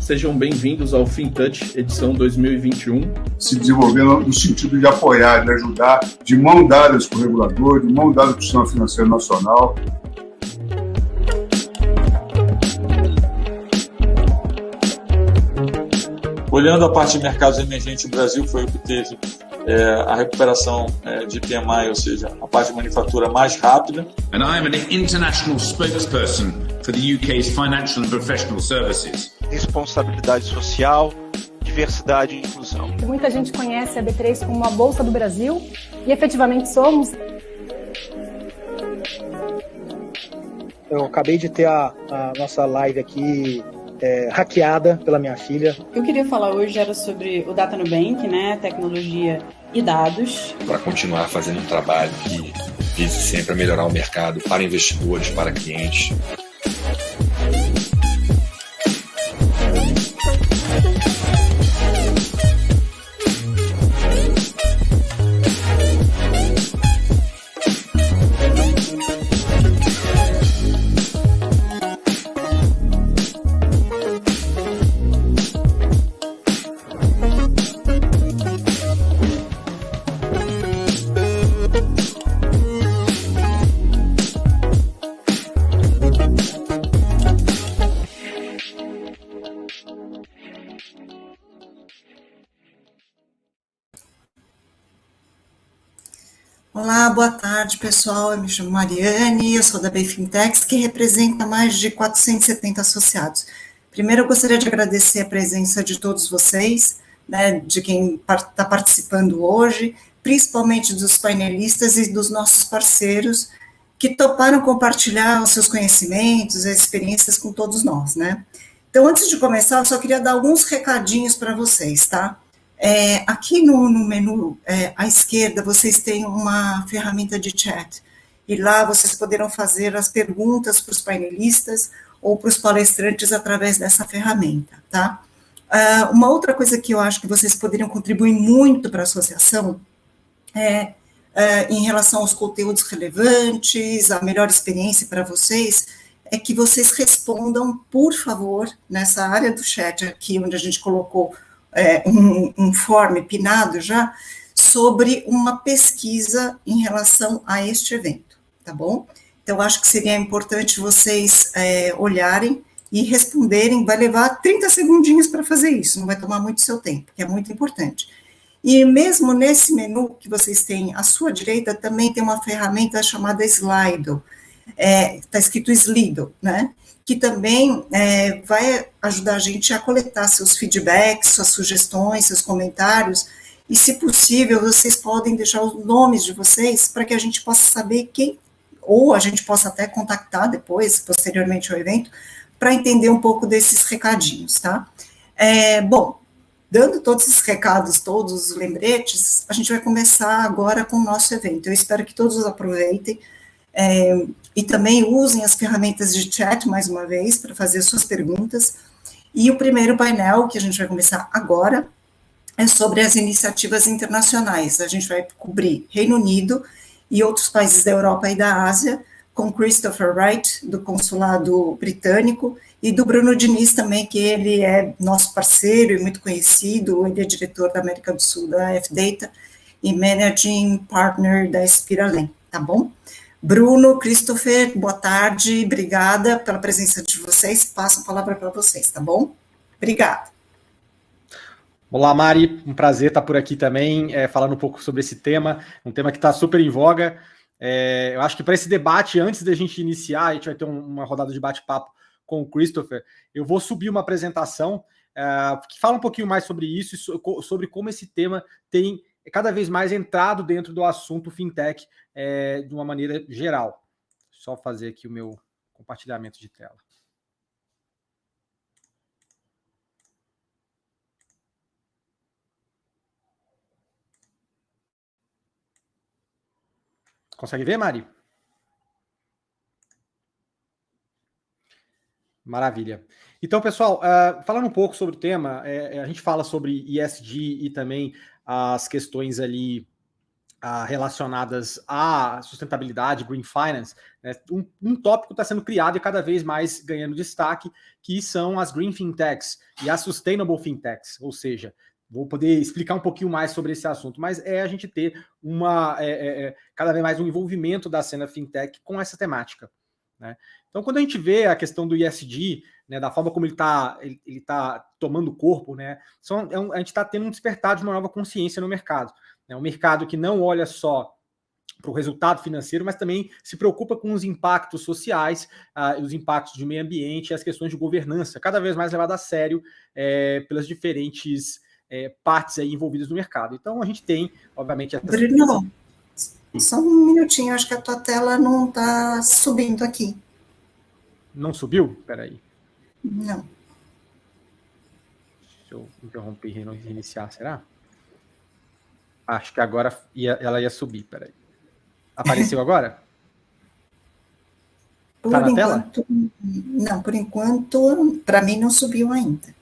Sejam bem-vindos ao FinTouch, edição 2021. Se desenvolvendo no sentido de apoiar, de ajudar, de mão dadas com o regulador, de mão dadas com o sistema financeiro nacional. Olhando a parte de mercados emergentes, o Brasil foi o que teve a recuperação de PMI, ou seja, a parte de manufatura mais rápida. And I am an international spokesperson for the UK's financial and professional services. Responsabilidade social, diversidade e inclusão. Muita gente conhece a B3 como a Bolsa do Brasil, e efetivamente somos. Eu acabei de ter a nossa live aqui hackeada pela minha filha. O que eu queria falar hoje era sobre o Data Nubank, né, tecnologia e dados. Para continuar fazendo um trabalho que vise sempre a melhorar o mercado para investidores, para clientes. Olá, boa tarde, pessoal. Eu me chamo Mariane, eu sou da Bay Fintechs, que representa mais de 470 associados. Primeiro, eu gostaria de agradecer a presença de todos vocês, né, de quem está participando hoje, principalmente dos painelistas e dos nossos parceiros, que toparam compartilhar os seus conhecimentos, as experiências com todos nós, né? Então, antes de começar, eu só queria dar alguns recadinhos para vocês, tá? Aqui no menu à esquerda, vocês têm uma ferramenta de chat, e lá vocês poderão fazer as perguntas para os painelistas ou para os palestrantes através dessa ferramenta, tá? Uma outra coisa que eu acho que vocês poderiam contribuir muito para a associação em relação aos conteúdos relevantes, a melhor experiência para vocês, é que vocês respondam, por favor, nessa área do chat aqui, onde a gente colocou um form pinado já, sobre uma pesquisa em relação a este evento, tá bom? Então, acho que seria importante vocês olharem e responderem. Vai levar 30 segundinhos para fazer isso, não vai tomar muito seu tempo, que é muito importante. E mesmo nesse menu que vocês têm à sua direita, também tem uma ferramenta chamada Slido, está escrito Slido, né? Que também vai ajudar a gente a coletar seus feedbacks, suas sugestões, seus comentários, e, se possível, vocês podem deixar os nomes de vocês para que a gente possa saber quem, ou a gente possa até contactar depois, posteriormente ao evento, para entender um pouco desses recadinhos, tá? Bom, dando todos esses recados, todos os lembretes, a gente vai começar agora com o nosso evento. Eu espero que todos aproveitem, e também usem as ferramentas de chat, mais uma vez, para fazer suas perguntas. E o primeiro painel, que a gente vai começar agora, é sobre as iniciativas internacionais. A gente vai cobrir Reino Unido e outros países da Europa e da Ásia, com Christopher Wright, do Consulado Britânico, e do Bruno Diniz também, que ele é nosso parceiro e muito conhecido, ele é diretor da América do Sul da F-Data e Managing Partner da Spiralem, tá bom? Bruno, Christopher, boa tarde, obrigada pela presença de vocês, passo a palavra para vocês, tá bom? Obrigada. Olá, Mari, um prazer estar por aqui também, falando um pouco sobre esse tema, um tema que está super em voga. Eu acho que para esse debate, antes da gente iniciar, a gente vai ter uma rodada de bate-papo com o Christopher, eu vou subir uma apresentação que fala um pouquinho mais sobre isso, sobre como esse tema tem cada vez mais entrado dentro do assunto fintech de uma maneira geral. Só fazer aqui o meu compartilhamento de tela. Consegue ver, Mari? Maravilha. Então, pessoal, falando um pouco sobre o tema, a gente fala sobre ESG e também as questões ali relacionadas à sustentabilidade, green finance, né? Um tópico está sendo criado e cada vez mais ganhando destaque, que são as green fintechs e as sustainable fintechs, ou seja, vou poder explicar um pouquinho mais sobre esse assunto, mas é a gente ter cada vez mais um envolvimento da cena fintech com essa temática, né? Então, quando a gente vê a questão do ESG, né, da forma como ele tá tomando corpo, né, a gente está tendo um despertar de uma nova consciência no mercado. É um mercado que não olha só para o resultado financeiro, mas também se preocupa com os impactos sociais, os impactos de meio ambiente e as questões de governança, cada vez mais levado a sério pelas diferentes partes aí envolvidas no mercado. Então, a gente tem, obviamente... Bruno, só um minutinho, acho que a tua tela não está subindo aqui. Não subiu? Espera aí. Não. Deixa eu interromper e reiniciar, será? Acho que agora ela ia subir, peraí. Apareceu agora? Tá na tela? Não, por enquanto, para mim não subiu ainda.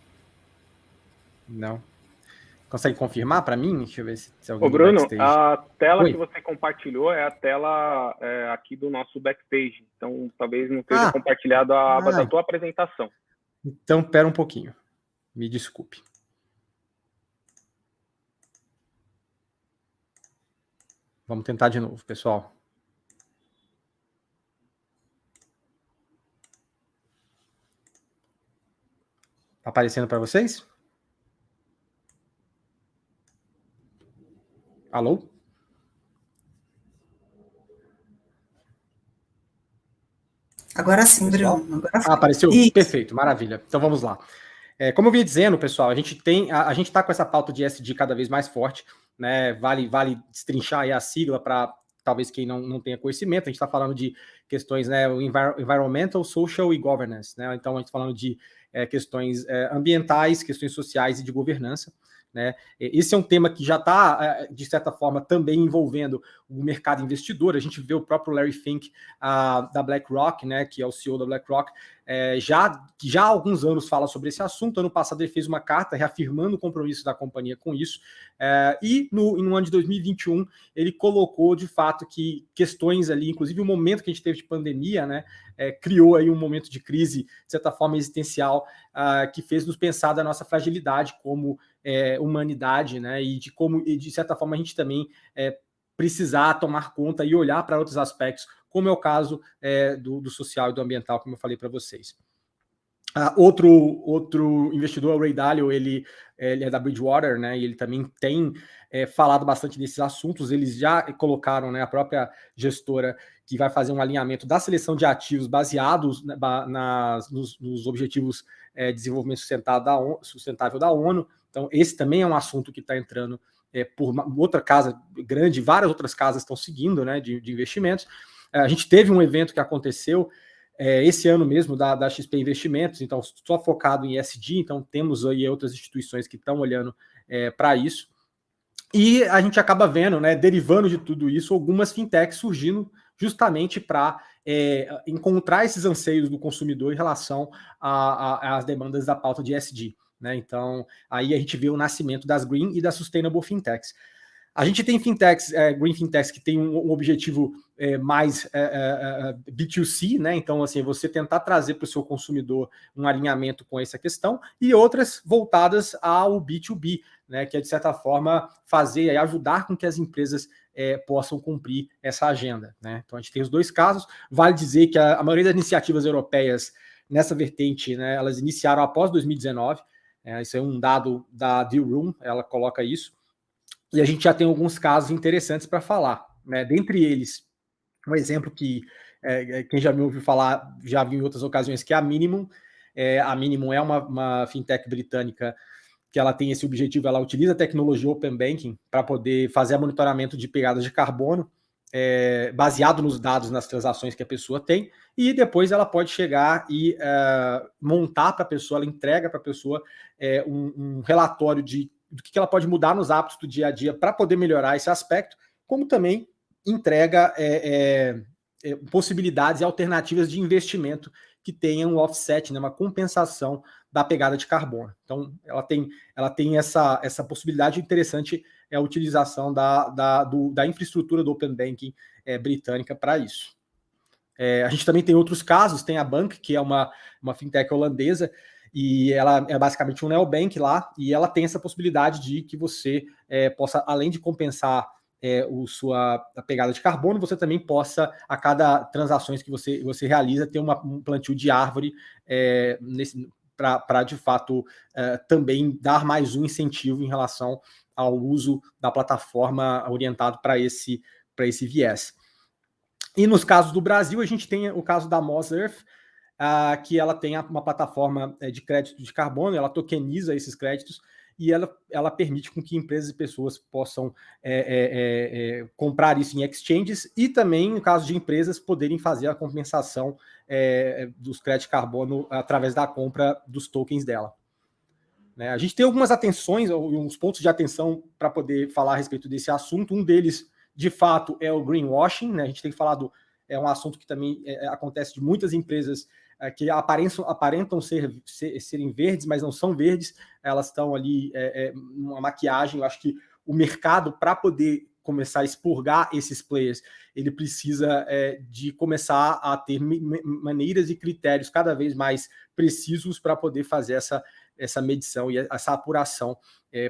Não. Consegue confirmar para mim? Deixa eu ver se alguém... Ô, Bruno, backstage. a tela Oi? que você compartilhou é a tela aqui do nosso backstage. Então, talvez não esteja compartilhado a aba da tua apresentação. Então, pera um pouquinho. Me desculpe. Vamos tentar de novo, pessoal. Tá aparecendo para vocês? Alô? Agora sim, Bruno. Agora apareceu? Isso. Perfeito, maravilha. Então vamos lá. Como eu vinha dizendo, pessoal, a gente está com essa pauta de ESG cada vez mais forte, né? Vale destrinchar aí a sigla para talvez quem não tenha conhecimento. A gente está falando de questões, né, environmental, social e governance, né? Então a gente está falando de questões ambientais, questões sociais e de governança, né? Esse é um tema que já está, de certa forma, também envolvendo o mercado investidor. A gente vê o próprio Larry Fink da BlackRock, né, que é o CEO da BlackRock, já há alguns anos fala sobre esse assunto. Ano passado ele fez uma carta reafirmando o compromisso da companhia com isso, e no ano de 2021 ele colocou de fato que questões ali, inclusive o momento que a gente teve de pandemia, né, criou aí um momento de crise, de certa forma existencial, que fez nos pensar da nossa fragilidade como humanidade, né, e de certa forma a gente também precisar tomar conta e olhar para outros aspectos, como é o caso do social e do ambiental, como eu falei para vocês. Outro investidor, o Ray Dalio, ele é da Bridgewater, né, e ele também tem falado bastante desses assuntos. Eles já colocaram, né, a própria gestora que vai fazer um alinhamento da seleção de ativos baseados nos objetivos de desenvolvimento sustentável da ONU. Então, esse também é um assunto que está entrando por outra casa grande, várias outras casas estão seguindo, né, de investimentos. A gente teve um evento que aconteceu esse ano mesmo, da XP Investimentos, então só focado em ESG, então temos aí outras instituições que estão olhando para isso. E a gente acaba vendo, né, derivando de tudo isso, algumas fintechs surgindo justamente para encontrar esses anseios do consumidor em relação às demandas da pauta de ESG, né? Então, aí a gente vê o nascimento das Green e das Sustainable Fintechs. A gente tem fintechs, Green Fintechs, que tem um objetivo mais B2C, né? Então, assim, você tentar trazer para o seu consumidor um alinhamento com essa questão, e outras voltadas ao B2B, né? Que é, de certa forma, fazer e ajudar com que as empresas possam cumprir essa agenda, né? Então, a gente tem os dois casos. Vale dizer que a maioria das iniciativas europeias nessa vertente, né, elas iniciaram após 2019. Isso é um dado da Deal Room, ela coloca isso. E a gente já tem alguns casos interessantes para falar, né? Dentre eles, um exemplo que quem já me ouviu falar, já viu em outras ocasiões, que é a Minimum. A Minimum é uma fintech britânica que ela tem esse objetivo, ela utiliza a tecnologia Open Banking para poder fazer monitoramento de pegadas de carbono, baseado nos dados, nas transações que a pessoa tem, e depois ela pode chegar e montar para a pessoa, ela entrega para a pessoa um relatório do que ela pode mudar nos hábitos do dia a dia para poder melhorar esse aspecto, como também entrega possibilidades e alternativas de investimento que tenham um offset, né, uma compensação da pegada de carbono. Então, ela tem essa possibilidade interessante é a utilização da infraestrutura do Open Banking britânica para isso. A gente também tem outros casos, tem a Bank, que é uma fintech holandesa, e ela é basicamente um neobank lá, e ela tem essa possibilidade de que você possa, além de compensar a pegada de carbono, você também possa, a cada transações que você realiza, ter um plantio de árvore para, de fato, também dar mais um incentivo em relação ao uso da plataforma orientado para esse viés. E nos casos do Brasil, a gente tem o caso da Moz Earth, que ela tem uma plataforma de crédito de carbono, ela tokeniza esses créditos e ela permite com que empresas e pessoas possam comprar isso em exchanges e também, no caso de empresas, poderem fazer a compensação dos créditos de carbono através da compra dos tokens dela. Né? A gente tem algumas atenções, uns pontos de atenção para poder falar a respeito desse assunto. Um deles, de fato, é o greenwashing, né? A gente tem falado, é um assunto que também acontece de muitas empresas que aparentam serem verdes, mas não são verdes, elas estão ali numa maquiagem. Eu acho que o mercado, para poder começar a expurgar esses players, ele precisa de começar a ter maneiras e critérios cada vez mais precisos para poder fazer essa medição e essa apuração,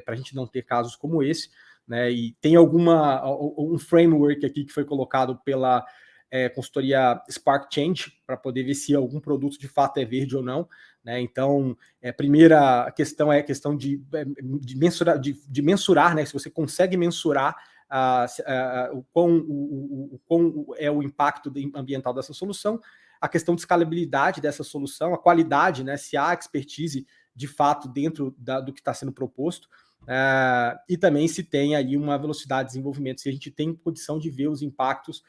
para a gente não ter casos como esse. Né? E tem um framework aqui que foi colocado pela consultoria Spark Change para poder ver se algum produto de fato é verde ou não. Né? Então, a primeira questão é a questão de mensurar, né? Se você consegue mensurar o quão é o impacto ambiental dessa solução, a questão de escalabilidade dessa solução, a qualidade, né? Se há expertise de fato dentro do que está sendo proposto. E também se tem ali uma velocidade de desenvolvimento, se a gente tem condição de ver os impactos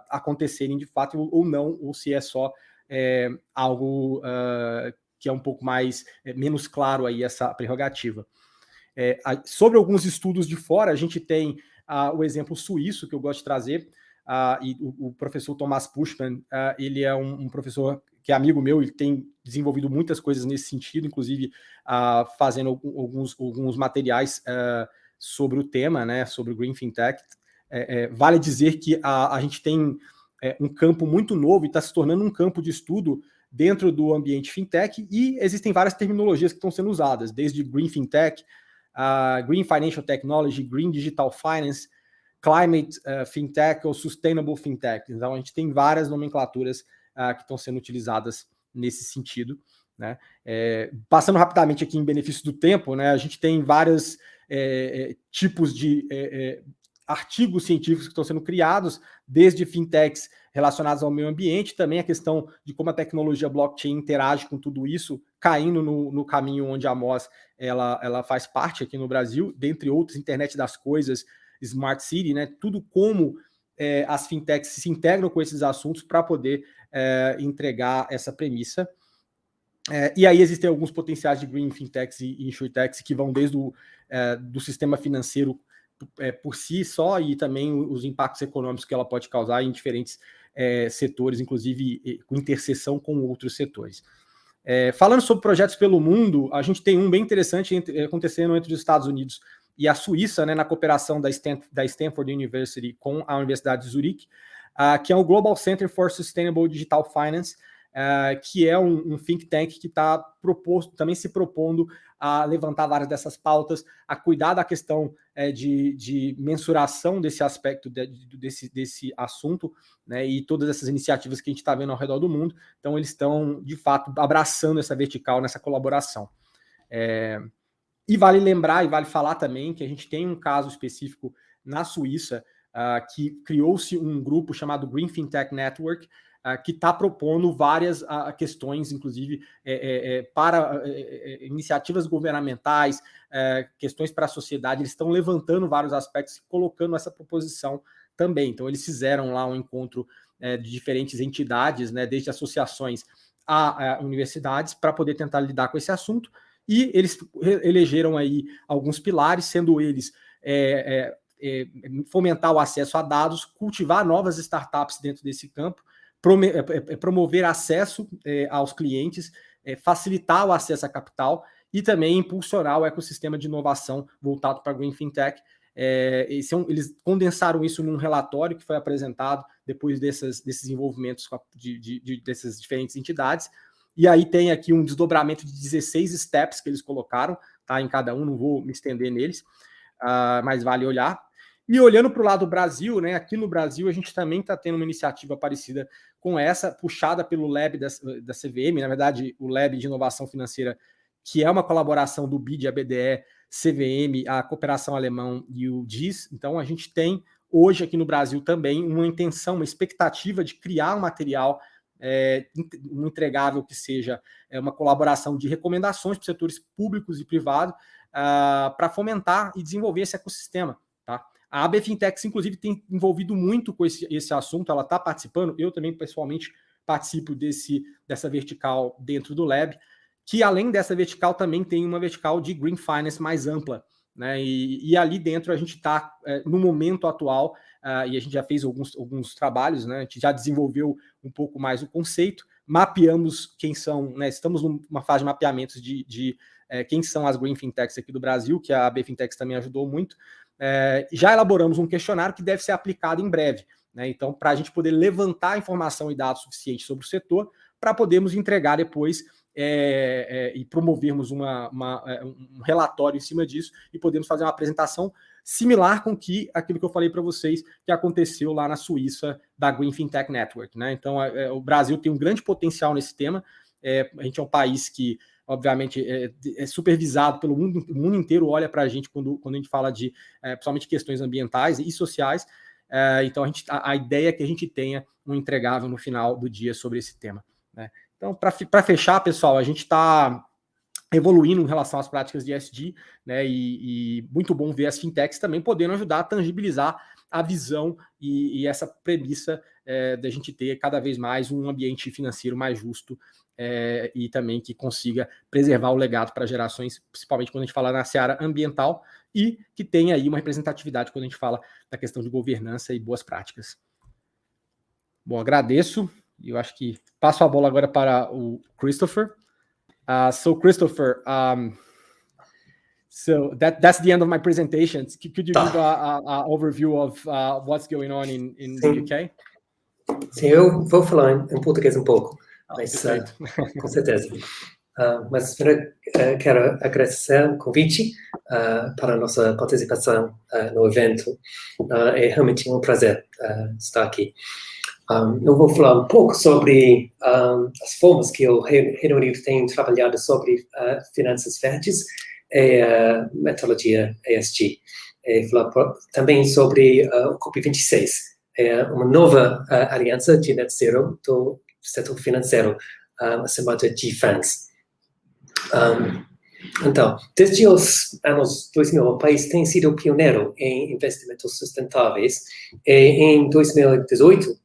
acontecerem de fato ou não, ou se é só algo que é um pouco menos claro aí essa prerrogativa. Sobre alguns estudos de fora, a gente tem o exemplo suíço que eu gosto de trazer, e o professor Thomas Puschmann, ele é um professor que é amigo meu, ele tem desenvolvido muitas coisas nesse sentido, inclusive fazendo alguns materiais sobre o tema, né, sobre o Green Fintech. Vale dizer que a gente tem um campo muito novo e está se tornando um campo de estudo dentro do ambiente fintech, e existem várias terminologias que estão sendo usadas, desde Green Fintech, Green Financial Technology, Green Digital Finance, Climate Fintech ou Sustainable Fintech. Então, a gente tem várias nomenclaturas que estão sendo utilizadas nesse sentido. Né? Passando rapidamente aqui em benefício do tempo, né, a gente tem vários tipos de artigos científicos que estão sendo criados, desde fintechs relacionados ao meio ambiente, também a questão de como a tecnologia blockchain interage com tudo isso, caindo no caminho onde a Moz ela faz parte aqui no Brasil, dentre outros, internet das coisas, Smart City, né? Tudo como as fintechs se integram com esses assuntos para poder entregar essa premissa. E aí existem alguns potenciais de Green Fintechs e Insurtechs que vão desde do sistema financeiro por si só, e também os impactos econômicos que ela pode causar em diferentes setores, inclusive com interseção com outros setores. Falando sobre projetos pelo mundo, a gente tem um bem interessante acontecendo entre os Estados Unidos e a Suíça, né, na cooperação da Stanford University com a Universidade de Zurique, que é o Global Center for Sustainable Digital Finance, que é um think tank que está também se propondo a levantar várias dessas pautas, a cuidar da questão de mensuração desse aspecto, desse assunto, né, e todas essas iniciativas que a gente está vendo ao redor do mundo. Então, eles estão, de fato, abraçando essa vertical, nessa colaboração. E vale lembrar e vale falar também que a gente tem um caso específico na Suíça, que criou-se um grupo chamado Green Fintech Network, que está propondo várias questões, inclusive para iniciativas governamentais, questões para a sociedade. Eles estão levantando vários aspectos e colocando essa proposição também. Então, eles fizeram lá um encontro de diferentes entidades, né, desde associações a universidades, para poder tentar lidar com esse assunto. E eles elegeram aí alguns pilares, sendo eles fomentar o acesso a dados, cultivar novas startups dentro desse campo, promover acesso aos clientes, facilitar o acesso a capital e também impulsionar o ecossistema de inovação voltado para a Green FinTech. Eles condensaram isso num relatório que foi apresentado depois desses envolvimentos dessas diferentes entidades, e aí tem aqui um desdobramento de 16 steps que eles colocaram, tá, em cada um, não vou me estender neles, mas vale olhar. E olhando para o lado do Brasil, né, aqui no Brasil a gente também está tendo uma iniciativa parecida com essa, puxada pelo Lab da CVM, na verdade o Lab de Inovação Financeira, que é uma colaboração do BID, a BDE, CVM, a Cooperação Alemã e o GIS. Então a gente tem hoje aqui no Brasil também uma intenção, uma expectativa de criar um material, um entregável que seja uma colaboração de recomendações para setores públicos e privados para fomentar e desenvolver esse ecossistema, tá? A AB Fintechs, inclusive, tem envolvido muito com esse assunto, ela está participando, eu também, pessoalmente, participo dessa vertical dentro do Lab, que, além dessa vertical, também tem uma vertical de Green Finance mais ampla, né? E ali dentro a gente está, no momento atual, e a gente já fez alguns trabalhos, né? A gente já desenvolveu um pouco mais o conceito, mapeamos quem são, né? Estamos numa fase de mapeamento de quem são as Green Fintechs aqui do Brasil, que a AB Fintechs também ajudou muito. Já elaboramos um questionário que deve ser aplicado em breve, né? Então, para a gente poder levantar informação e dados suficientes sobre o setor, para podermos entregar depois e promovermos um relatório em cima disso e podemos fazer uma apresentação similar com aquilo que eu falei para vocês que aconteceu lá na Suíça da Green Fintech Network, né? Então, o Brasil tem um grande potencial nesse tema. A gente é um país que obviamente, é supervisado pelo mundo, o mundo inteiro olha para a gente quando a gente fala de, principalmente, questões ambientais e sociais. Então, a ideia é que a gente tenha um entregável no final do dia sobre esse tema, né? Então, para fechar, pessoal, a gente está evoluindo em relação às práticas de ESG, né? E muito bom ver as fintechs também podendo ajudar a tangibilizar a visão e essa premissa da gente ter cada vez mais um ambiente financeiro mais justo, e também que consiga preservar o legado para gerações, principalmente quando a gente fala na seara ambiental, e que tenha aí uma representatividade quando a gente fala da questão de governança e boas práticas. Bom, agradeço, e eu acho que passo a bola agora para o Christopher. So Christopher, so that's the end of my presentation. Could you give an overview of what's going on in the UK? Sim, eu vou falar em português um pouco, mas com certeza. Mas primeiro quero agradecer o convite para a nossa participação no evento. É realmente um prazer estar aqui. Eu vou falar um pouco sobre as formas que o Reino Unido tem trabalhado sobre finanças verdes e a metodologia ESG. Falar também sobre o COP26, uma nova aliança de net zero do setor financeiro, chamada GFANZ. Então, desde os anos 2000, o país tem sido pioneiro em investimentos sustentáveis e em 2018,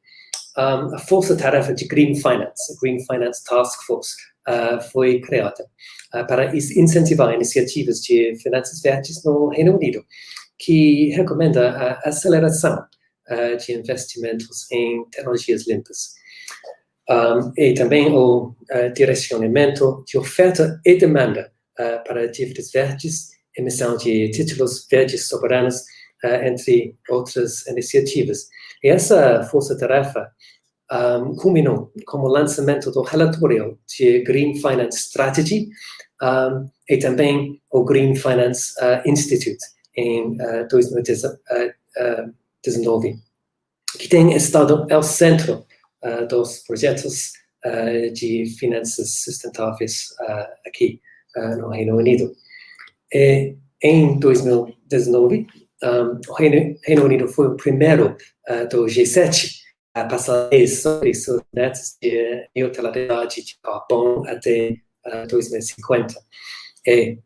a Força-Tarefa de Green Finance, a Green Finance Task Force, foi criada para incentivar iniciativas de finanças verdes no Reino Unido, que recomenda a aceleração de investimentos em tecnologias limpas. E também o direcionamento de oferta e demanda para dívidas verdes, emissão de títulos verdes soberanos, entre outras iniciativas. E essa força-tarefa culminou com o lançamento do relatório de Green Finance Strategy e também o Green Finance Institute em 2019, que tem estado ao centro dos projetos de finanças sustentáveis aqui no Reino Unido. E em 2019, o Reino Unido foi o primeiro do G7 a passar leis sobre seus metas de neutralidade de carbono até 2050. E,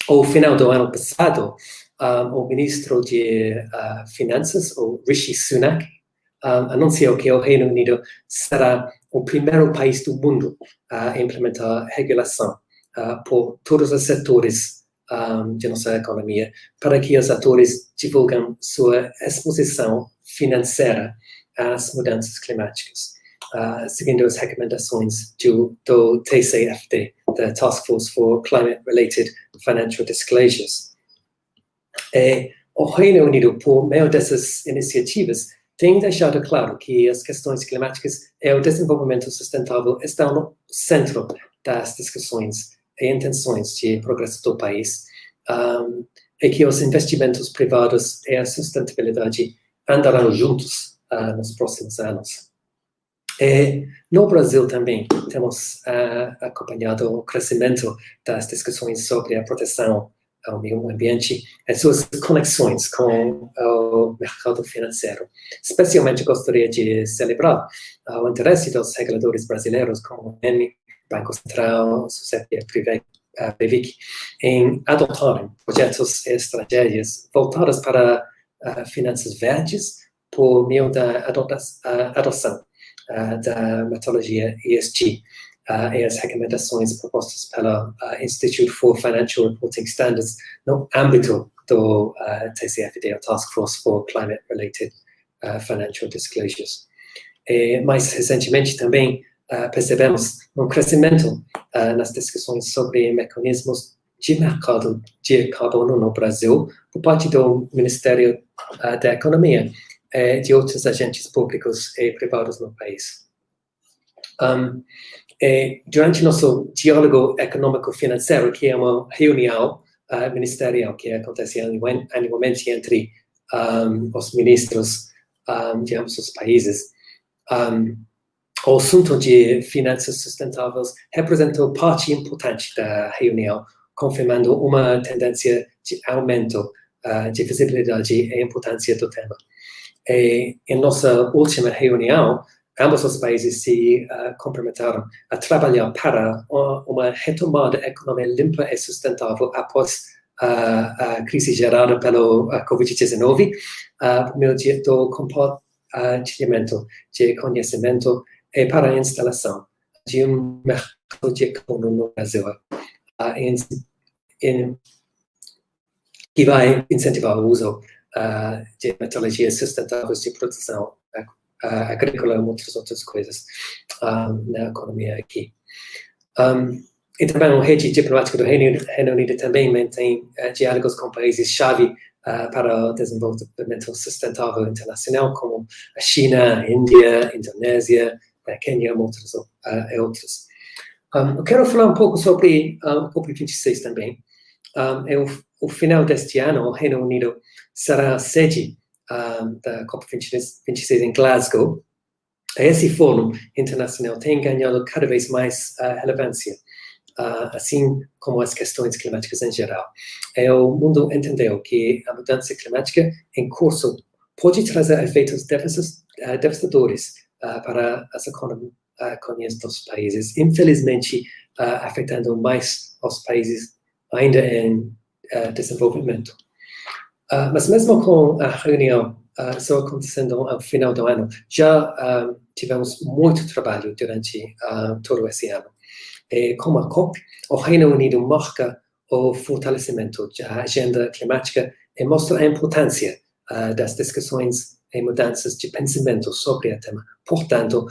ao final do ano passado, o ministro de Finanças, o Rishi Sunak, anunciou que o Reino Unido será o primeiro país do mundo a implementar regulação por todos os setores de nossa economia, para que os atores divulguem sua exposição financeira às mudanças climáticas. seguindo as recomendações do TCFD, da Task Force for Climate-Related Financial Disclosures. O Reino Unido, por meio dessas iniciativas, tem deixado claro que as questões climáticas e o desenvolvimento sustentável estão no centro das discussões e intenções de progresso do país, e que os investimentos privados e a sustentabilidade andarão juntos nos próximos anos. No Brasil também temos acompanhado o crescimento das discussões sobre a proteção ao meio ambiente e suas conexões com o mercado financeiro. Especialmente gostaria de celebrar o interesse dos reguladores brasileiros, como o BN, Banco Central, Societe Previc, em adotarem projetos e estratégias voltadas para finanças verdes por meio da adoção da metodologia ESG e as recomendações propostas pelo Institute for Financial Reporting Standards no âmbito do TCFD, a Task Force for Climate-Related Financial Disclosures. Mais recentemente também percebemos um crescimento nas discussões sobre mecanismos de mercado de carbono no Brasil por parte do Ministério da Economia e de outros agentes públicos e privados no país. Durante nosso diálogo econômico-financeiro, que é uma reunião ministerial que acontece anualmente entre os ministros de ambos os países, o assunto de finanças sustentáveis representou parte importante da reunião, confirmando uma tendência de aumento de visibilidade e importância do tema. Em nossa última reunião, ambos os países se comprometeram a trabalhar para uma retomada econômica limpa e sustentável após a crise gerada pelo Covid-19, por meio do compartilhamento de conhecimento e para a instalação de um mercado de carbono no Brasil, que vai incentivar o uso de metodologias sustentáveis de produção agrícola e muitas outras coisas na economia aqui. E também a rede diplomática do Reino Unido também mantém diálogos com países-chave para o desenvolvimento sustentável internacional, como a China, a Índia, a Indonésia, a Quênia e outros. Eu quero falar um pouco sobre a COP26 também. O final deste ano, o Reino Unido será a sede da COP26 em Glasgow. Esse fórum internacional tem ganhado cada vez mais relevância, assim como as questões climáticas em geral. O mundo entendeu que a mudança climática em curso pode trazer efeitos devastadores para as economias dos países, infelizmente afetando mais os países ainda em desenvolvimento. Mas mesmo com a reunião só acontecendo ao final do ano, já tivemos muito trabalho durante todo esse ano. E como a COP, o Reino Unido marca o fortalecimento da agenda climática e mostra a importância das discussões e mudanças de pensamento sobre o tema. Portanto,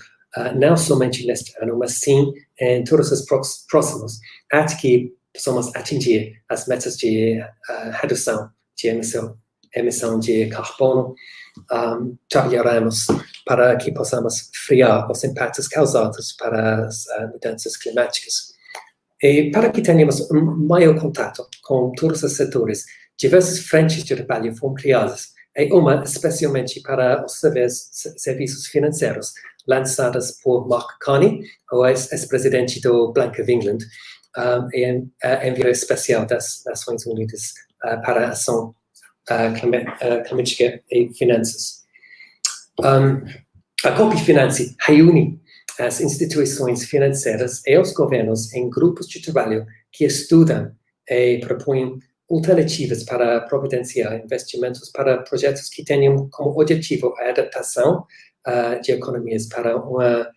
não somente neste ano, mas sim em todos os próximos, até que possamos atingir as metas de redução de emissão de carbono, trabalharemos para que possamos frear os impactos causados para as mudanças climáticas. E para que tenhamos um maior contato com todos os setores, diversas frentes de trabalho foram criadas, e uma especialmente para os serviços financeiros, lançadas por Mark Carney, o ex-presidente do Bank of England, e enviado especial das Nações Unidas para a ação climática e finanças. A COP Finance reúne as instituições financeiras e os governos em grupos de trabalho que estudam e propõem alternativas para providenciar investimentos para projetos que tenham como objetivo a adaptação de economias para uma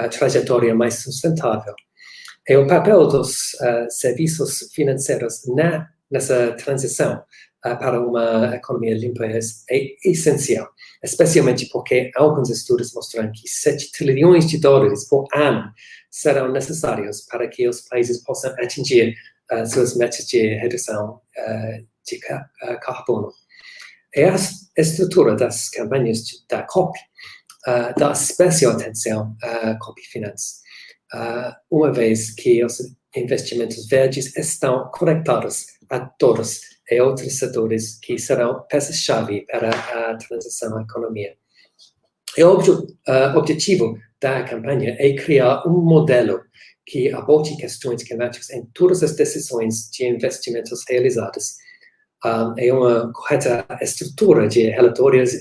trajetória mais sustentável. E o papel dos serviços financeiros nessa transição para uma economia limpa é essencial. especialmente porque alguns estudos mostram que 7 trilhões de dólares por ano serão necessários para que os países possam atingir suas metas de redução de carbono. E a estrutura das campanhas da COP dá especial atenção à COP Finance, uma vez que os investimentos verdes estão conectados a todos e outros setores que serão peças-chave para a transição à economia. E o objetivo da campanha é criar um modelo que aborde questões climáticas em todas as decisões de investimentos realizadas. É uma correta estrutura de relatórios,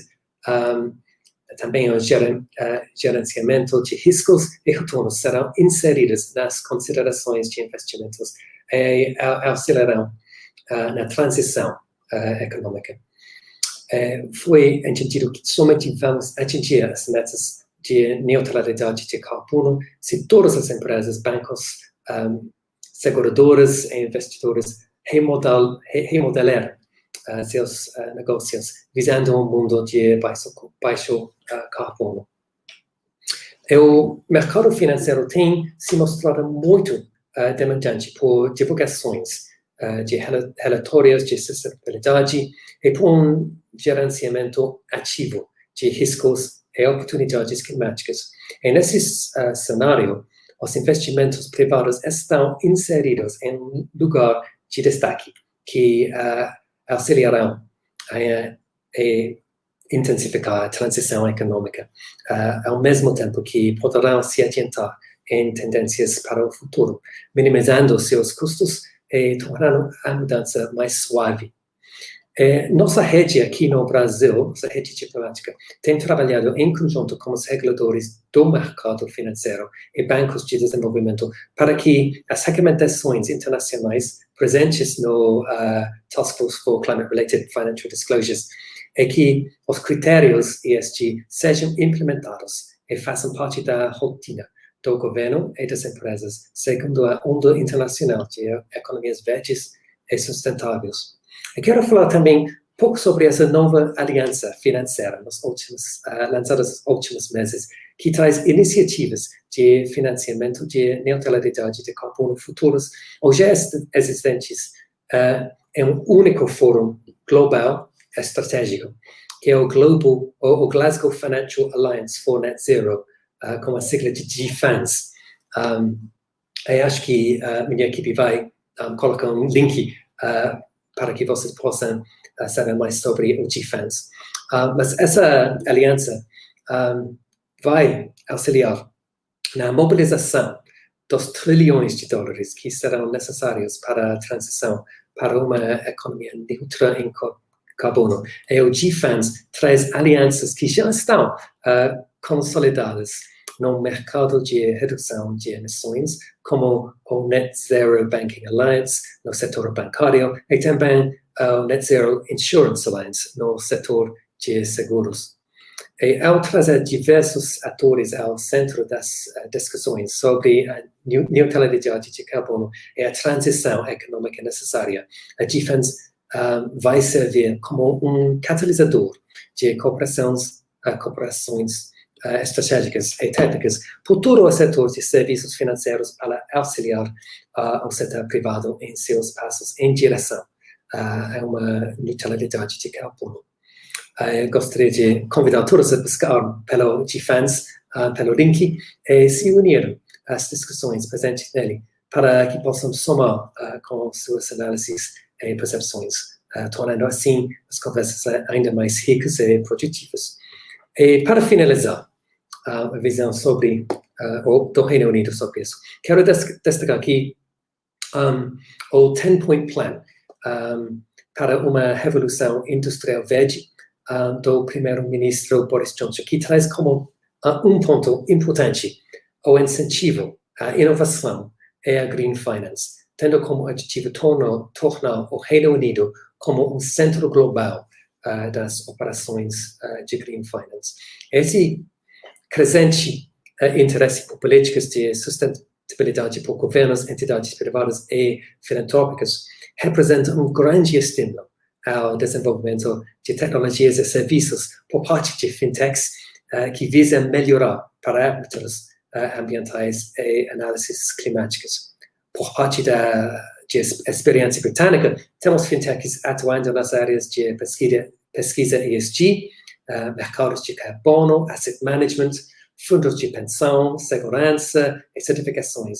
também o gerenciamento de riscos e retornos serão inseridos nas considerações de investimentos e auxiliarão na transição econômica. Foi entendido que somente vamos atingir as metas de neutralidade de carbono se todas as empresas, bancos, seguradoras e investidores remodelar seus negócios visando um mundo de baixo carbono. O mercado financeiro tem se mostrado muito demandante por divulgações de relatórios de sustentabilidade e por um gerenciamento ativo de riscos e oportunidades climáticas. E nesse cenário, os investimentos privados estão inseridos em um lugar de destaque que auxiliarão a intensificar a transição econômica, ao mesmo tempo que poderão se adiantar em tendências para o futuro, minimizando seus custos e tornando a mudança mais suave. Nossa rede aqui no Brasil, nossa rede diplomática, tem trabalhado em conjunto com os reguladores do mercado financeiro e bancos de desenvolvimento para que as recomendações internacionais presentes no Task Force for Climate-Related Financial Disclosures e que os critérios ESG sejam implementados e façam parte da rotina do governo e das empresas, segundo a onda internacional de economias verdes e sustentáveis. Eu quero falar também um pouco sobre essa nova aliança financeira lançada nos últimos meses, que traz iniciativas de financiamento de neutralidade de carbono futuros ou já existentes em um único fórum global estratégico, que é o Glasgow Financial Alliance for Net Zero, com a sigla de GFANZ. Eu acho que a minha equipe vai colocar um link para que vocês possam saber mais sobre o GFANZ. Mas essa aliança vai auxiliar na mobilização dos trilhões de dólares que serão necessários para a transição para uma economia neutra em carbono. E o GFANZ traz alianças que já estão consolidadas no mercado de redução de emissões, como o Net Zero Banking Alliance no setor bancário e também o Net Zero Insurance Alliance no setor de seguros. E ao trazer diversos atores ao centro das discussões sobre a neutralidade de carbono e a transição econômica necessária, a GFANZ vai servir como um catalisador de cooperações estratégicas e técnicas por todo o setor de serviços financeiros para auxiliar o setor privado em seus passos em direção a uma neutralidade de carbono. Gostaria de convidar todos a buscar pelo GFANZ, pelo link, e se unir às discussões presentes nele para que possam somar com suas análises e percepções, tornando assim as conversas ainda mais ricas e produtivas. E para finalizar, a visão sobre do Reino Unido sobre isso. Quero destacar aqui o 10-point plan para uma revolução industrial verde do primeiro-ministro Boris Johnson, que traz como um ponto importante o incentivo à inovação e à green finance, tendo como objetivo tornar o Reino Unido como um centro global das operações de green finance. Esse crescente interesse por políticas de sustentabilidade por governos, entidades privadas e filantrópicas representa um grande estímulo ao desenvolvimento de tecnologias e serviços por parte de fintechs que visam melhorar parâmetros ambientais e análises climáticas. Por parte de experiência britânica, temos fintechs atuando nas áreas de pesquisa ESG, mercados de carbono, asset management, fundos de pensão, segurança e certificações,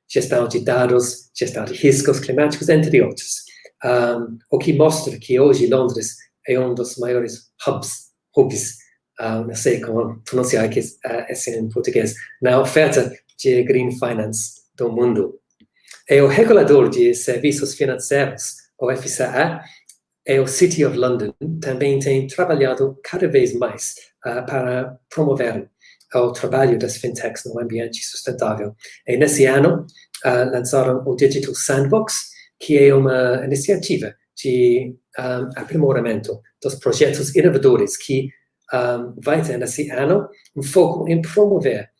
gestão de dados, gestão de riscos climáticos, entre outros. O que mostra que hoje Londres é um dos maiores hubs, não sei como pronunciar assim em português, na oferta de Green Finance do mundo. E o regulador de serviços financeiros, o FCA, e o City of London também tem trabalhado cada vez mais para promover o trabalho das fintechs no ambiente sustentável. E nesse ano, lançaram o Digital Sandbox, que é uma iniciativa de aprimoramento dos projetos inovadores que vai ter nesse ano um foco em promover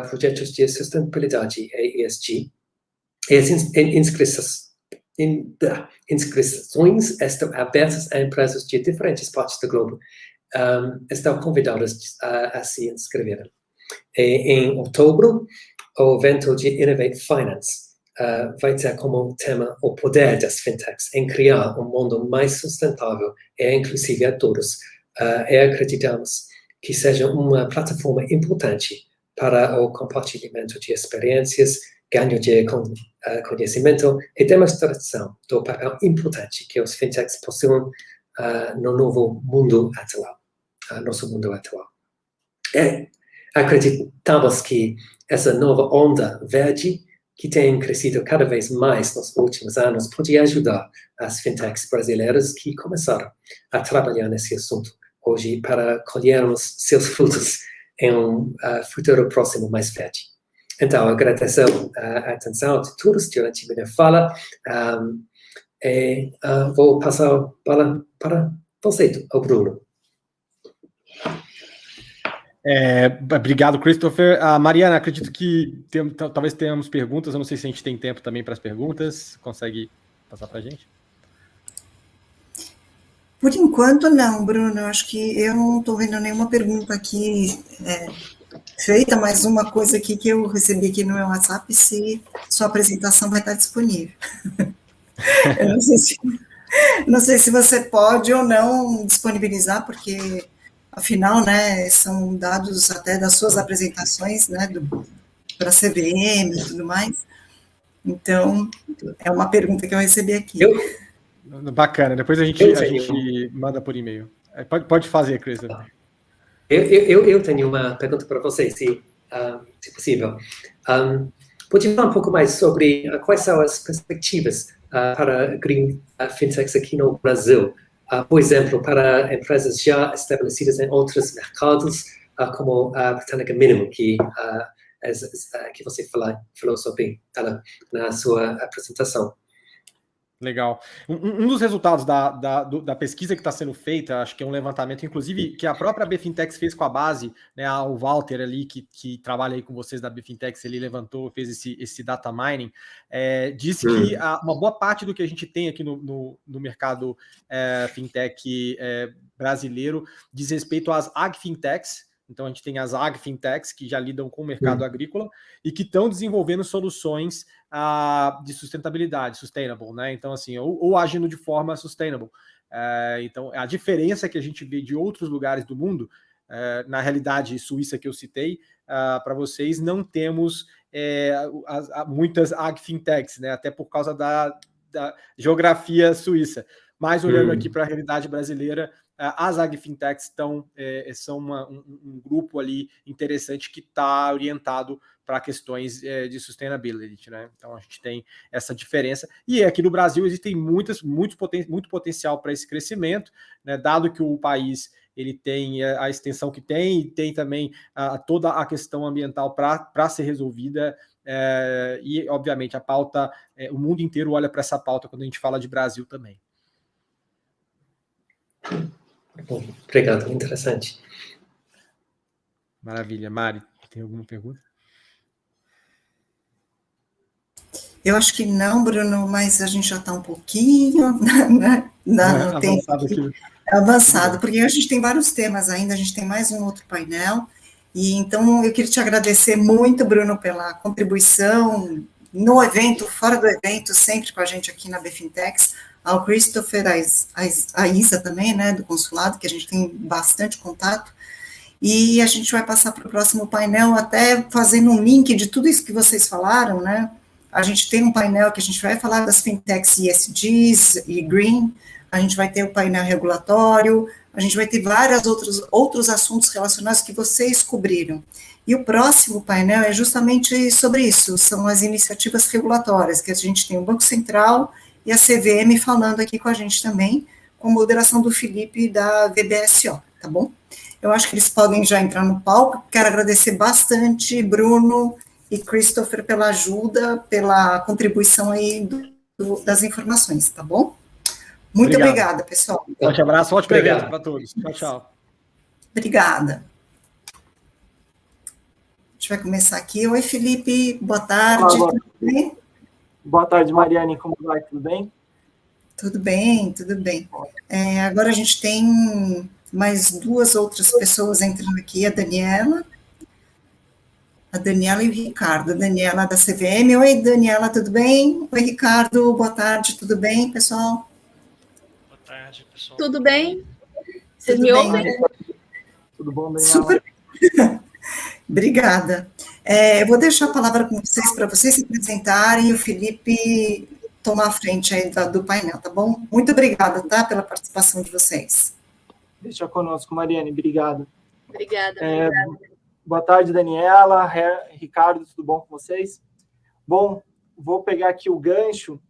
projetos de sustentabilidade e ESG. E as inscrições estão abertas a empresas de diferentes partes do globo. Estão convidadas a se inscrever. Em outubro, o evento de Innovate Finance vai ter como tema o poder das fintechs em criar um mundo mais sustentável e inclusivo a todos. E acreditamos que seja uma plataforma importante para o compartilhamento de experiências, ganho de conhecimento e demonstração do papel importante que os fintechs possuem no novo mundo atual, nosso mundo atual. E acreditamos que essa nova onda verde, que tem crescido cada vez mais nos últimos anos, pode ajudar as fintechs brasileiras que começaram a trabalhar nesse assunto hoje para colhermos seus frutos em um futuro próximo mais verde. Então, agradeço a atenção de todos durante minha fala e vou passar a bola para você, o Bruno. Obrigado, Christopher. Mariana, acredito que talvez tenhamos perguntas. Eu não sei se a gente tem tempo também para as perguntas. Consegue passar para a gente? Por enquanto, não, Bruno. Eu acho que eu não estou vendo nenhuma pergunta aqui feita, mas uma coisa aqui que eu recebi aqui no meu WhatsApp, se sua apresentação vai estar disponível. Eu não sei se você pode ou não disponibilizar, porque, afinal, né, são dados até das suas apresentações, né, para a CVM e tudo mais. Então, é uma pergunta que eu recebi aqui. Bacana, depois a gente manda por e-mail. Pode fazer, Christopher. Eu tenho uma pergunta para você, se possível. Pode falar um pouco mais sobre quais são as perspectivas para Green Fintechs aqui no Brasil? Por exemplo, para empresas já estabelecidas em outros mercados, como a Britânica Minimum, que você falou sobre na sua apresentação. Legal. Um dos resultados da pesquisa que está sendo feita, acho que é um levantamento, inclusive, que a própria BFintex fez com a base, né, o Walter ali, que trabalha aí com vocês da BFintex, ele levantou, fez esse data mining, disse que uma boa parte do que a gente tem aqui no mercado fintech brasileiro diz respeito às agfintechs. Então, a gente tem as agfintechs que já lidam com o mercado agrícola e que estão desenvolvendo soluções de sustentabilidade, sustainable, né? Então, assim, ou agindo de forma sustainable. Então, a diferença que a gente vê de outros lugares do mundo, na realidade suíça que eu citei, para vocês, não temos muitas agfintechs, né? Até por causa da geografia suíça. Mas olhando aqui para a realidade brasileira, as agfintechs são um grupo ali interessante que está orientado para questões de sustainability, né? Então a gente tem essa diferença. E aqui no Brasil existem muito potencial para esse crescimento, né? Dado que o país ele tem a extensão que tem e tem também toda a questão ambiental para ser resolvida. E, obviamente, a pauta, o mundo inteiro olha para essa pauta quando a gente fala de Brasil também. Bom, obrigado, interessante. Maravilha. Mari, tem alguma pergunta? Eu acho que não, Bruno, mas a gente já está um pouquinho, né? No tempo aqui. É avançado, porque a gente tem vários temas ainda, a gente tem mais um outro painel, e então eu queria te agradecer muito, Bruno, pela contribuição no evento, fora do evento, sempre com a gente aqui na BFintex, ao Christopher, a Isa também, né, do consulado, que a gente tem bastante contato, e a gente vai passar para o próximo painel, até fazendo um link de tudo isso que vocês falaram, né, a gente tem um painel que a gente vai falar das fintechs ESGs e Green, a gente vai ter o painel regulatório, a gente vai ter vários outros assuntos relacionados que vocês cobriram. E o próximo painel é justamente sobre isso, são as iniciativas regulatórias, que a gente tem o Banco Central e a CVM falando aqui com a gente também, com moderação do Felipe da VBSO, tá bom? Eu acho que eles podem já entrar no palco, quero agradecer bastante, Bruno e Christopher, pela ajuda, pela contribuição aí das informações, tá bom? Muito obrigada, pessoal. Forte abraço, ótimo evento para todos. Tchau, tchau. Obrigada. A gente vai começar aqui. Oi, Felipe, boa tarde. Olá, tudo bem? Boa tarde, Mariane, como vai? Tudo bem? Tudo bem, tudo bem. Agora a gente tem mais duas outras pessoas entrando aqui, a Daniela e o Ricardo. A Daniela da CVM. Oi, Daniela, tudo bem? Oi, Ricardo, boa tarde, tudo bem, pessoal? Pessoal. Tudo bem? Vocês Tudo me bem, ouvem? Tudo bom, Daniela? Super. Obrigada. Eu vou deixar a palavra com vocês para vocês se apresentarem e o Felipe tomar a frente aí do painel, tá bom? Muito obrigada, tá, pela participação de vocês. Deixa conosco, Mariane, obrigado. Obrigada. Boa tarde, Daniela, Ricardo, tudo bom com vocês? Bom, vou pegar aqui o gancho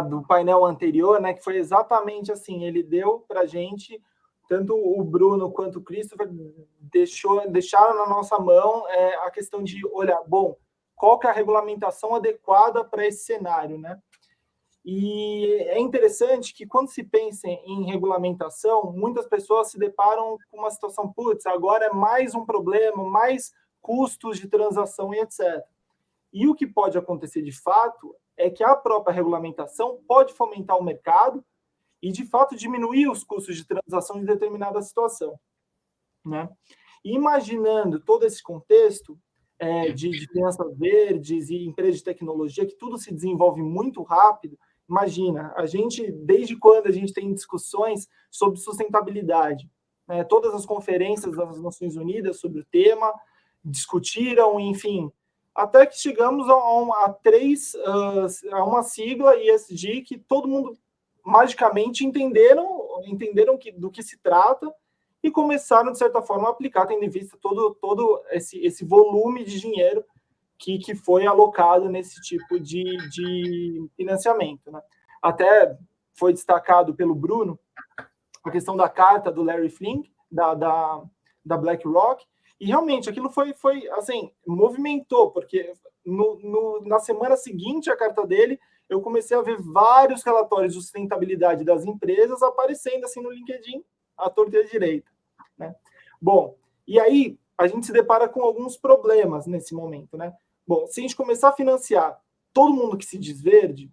do painel anterior, né, que foi exatamente assim, ele deu para a gente, tanto o Bruno quanto o Christopher deixaram na nossa mão a questão de olhar, bom, qual que é a regulamentação adequada para esse cenário, né? E é interessante que quando se pensa em regulamentação, muitas pessoas se deparam com uma situação, putz, agora é mais um problema, mais custos de transação e etc. E o que pode acontecer de fato é que a própria regulamentação pode fomentar o mercado e, de fato, diminuir os custos de transação em determinada situação, né? E imaginando todo esse contexto de finanças verdes e empresas de tecnologia, que tudo se desenvolve muito rápido, imagina, a gente, desde quando a gente tem discussões sobre sustentabilidade, né? Todas as conferências das Nações Unidas sobre o tema discutiram, enfim, até que chegamos a uma sigla ESG que todo mundo magicamente entenderam do que se trata e começaram, de certa forma, a aplicar, tendo em vista todo esse volume de dinheiro que foi alocado nesse tipo de financiamento, né? Até foi destacado pelo Bruno a questão da carta do Larry Fink, da BlackRock, e realmente aquilo foi assim, movimentou, porque na semana seguinte à carta dele, eu comecei a ver vários relatórios de sustentabilidade das empresas aparecendo assim no LinkedIn, à torta e à direita, né? Bom, e aí a gente se depara com alguns problemas nesse momento, né? Bom, se a gente começar a financiar todo mundo que se diz verde,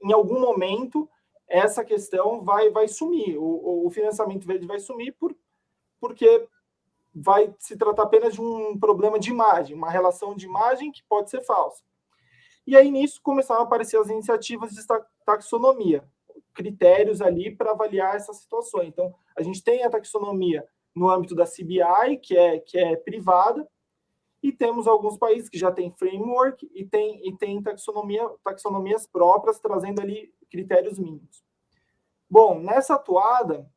em algum momento essa questão vai sumir, o financiamento verde vai sumir porque vai se tratar apenas de um problema de imagem, uma relação de imagem que pode ser falsa. E aí, nisso, começaram a aparecer as iniciativas de taxonomia, critérios ali para avaliar essas situações. Então, a gente tem a taxonomia no âmbito da CBI, que é privada, e temos alguns países que já têm framework e tem taxonomias próprias, trazendo ali critérios mínimos. Bom, nessa atuada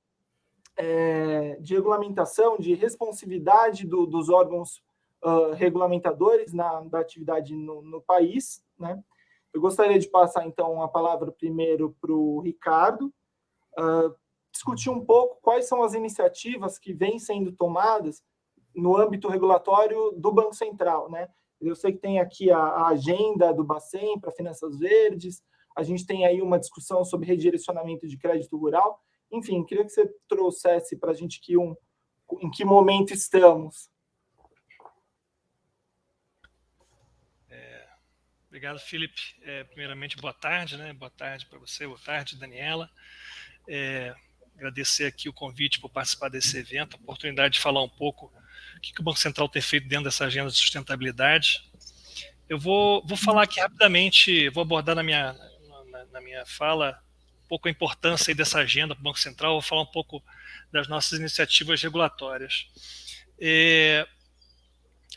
de regulamentação, de responsividade dos órgãos regulamentadores da atividade no país, né? Eu gostaria de passar, então, a palavra primeiro para o Ricardo, discutir um pouco quais são as iniciativas que vêm sendo tomadas no âmbito regulatório do Banco Central, né? Eu sei que tem aqui a agenda do Bacen para finanças verdes, a gente tem aí uma discussão sobre redirecionamento de crédito rural. Enfim, queria que você trouxesse para a gente aqui em que momento estamos. Obrigado, Felipe. Primeiramente, boa tarde, né? Boa tarde para você, boa tarde, Daniela. Agradecer aqui o convite por participar desse evento, a oportunidade de falar um pouco o que o Banco Central tem feito dentro dessa agenda de sustentabilidade. Eu vou falar aqui rapidamente, vou abordar na minha fala um pouco a importância aí dessa agenda para o Banco Central, vou falar um pouco das nossas iniciativas regulatórias.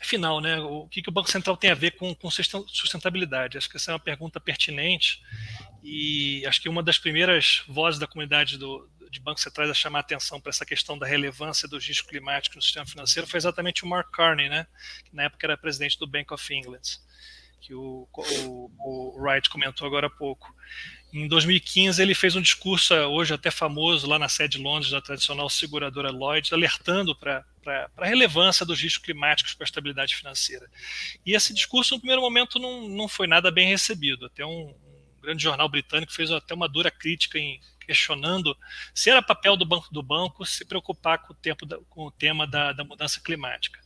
Afinal, né, o que o Banco Central tem a ver com sustentabilidade? Acho que essa é uma pergunta pertinente e acho que uma das primeiras vozes da comunidade de bancos centrais a chamar a atenção para essa questão da relevância dos riscos climáticos no sistema financeiro foi exatamente o Mark Carney, né, que na época era presidente do Bank of England, que o Wright comentou agora há pouco. Em 2015, ele fez um discurso, hoje até famoso, lá na sede de Londres, da tradicional seguradora Lloyds, alertando para a relevância dos riscos climáticos para a estabilidade financeira. E esse discurso, no primeiro momento, não foi nada bem recebido. Até um grande jornal britânico fez até uma dura crítica questionando se era papel do banco se preocupar com o tema da mudança climática.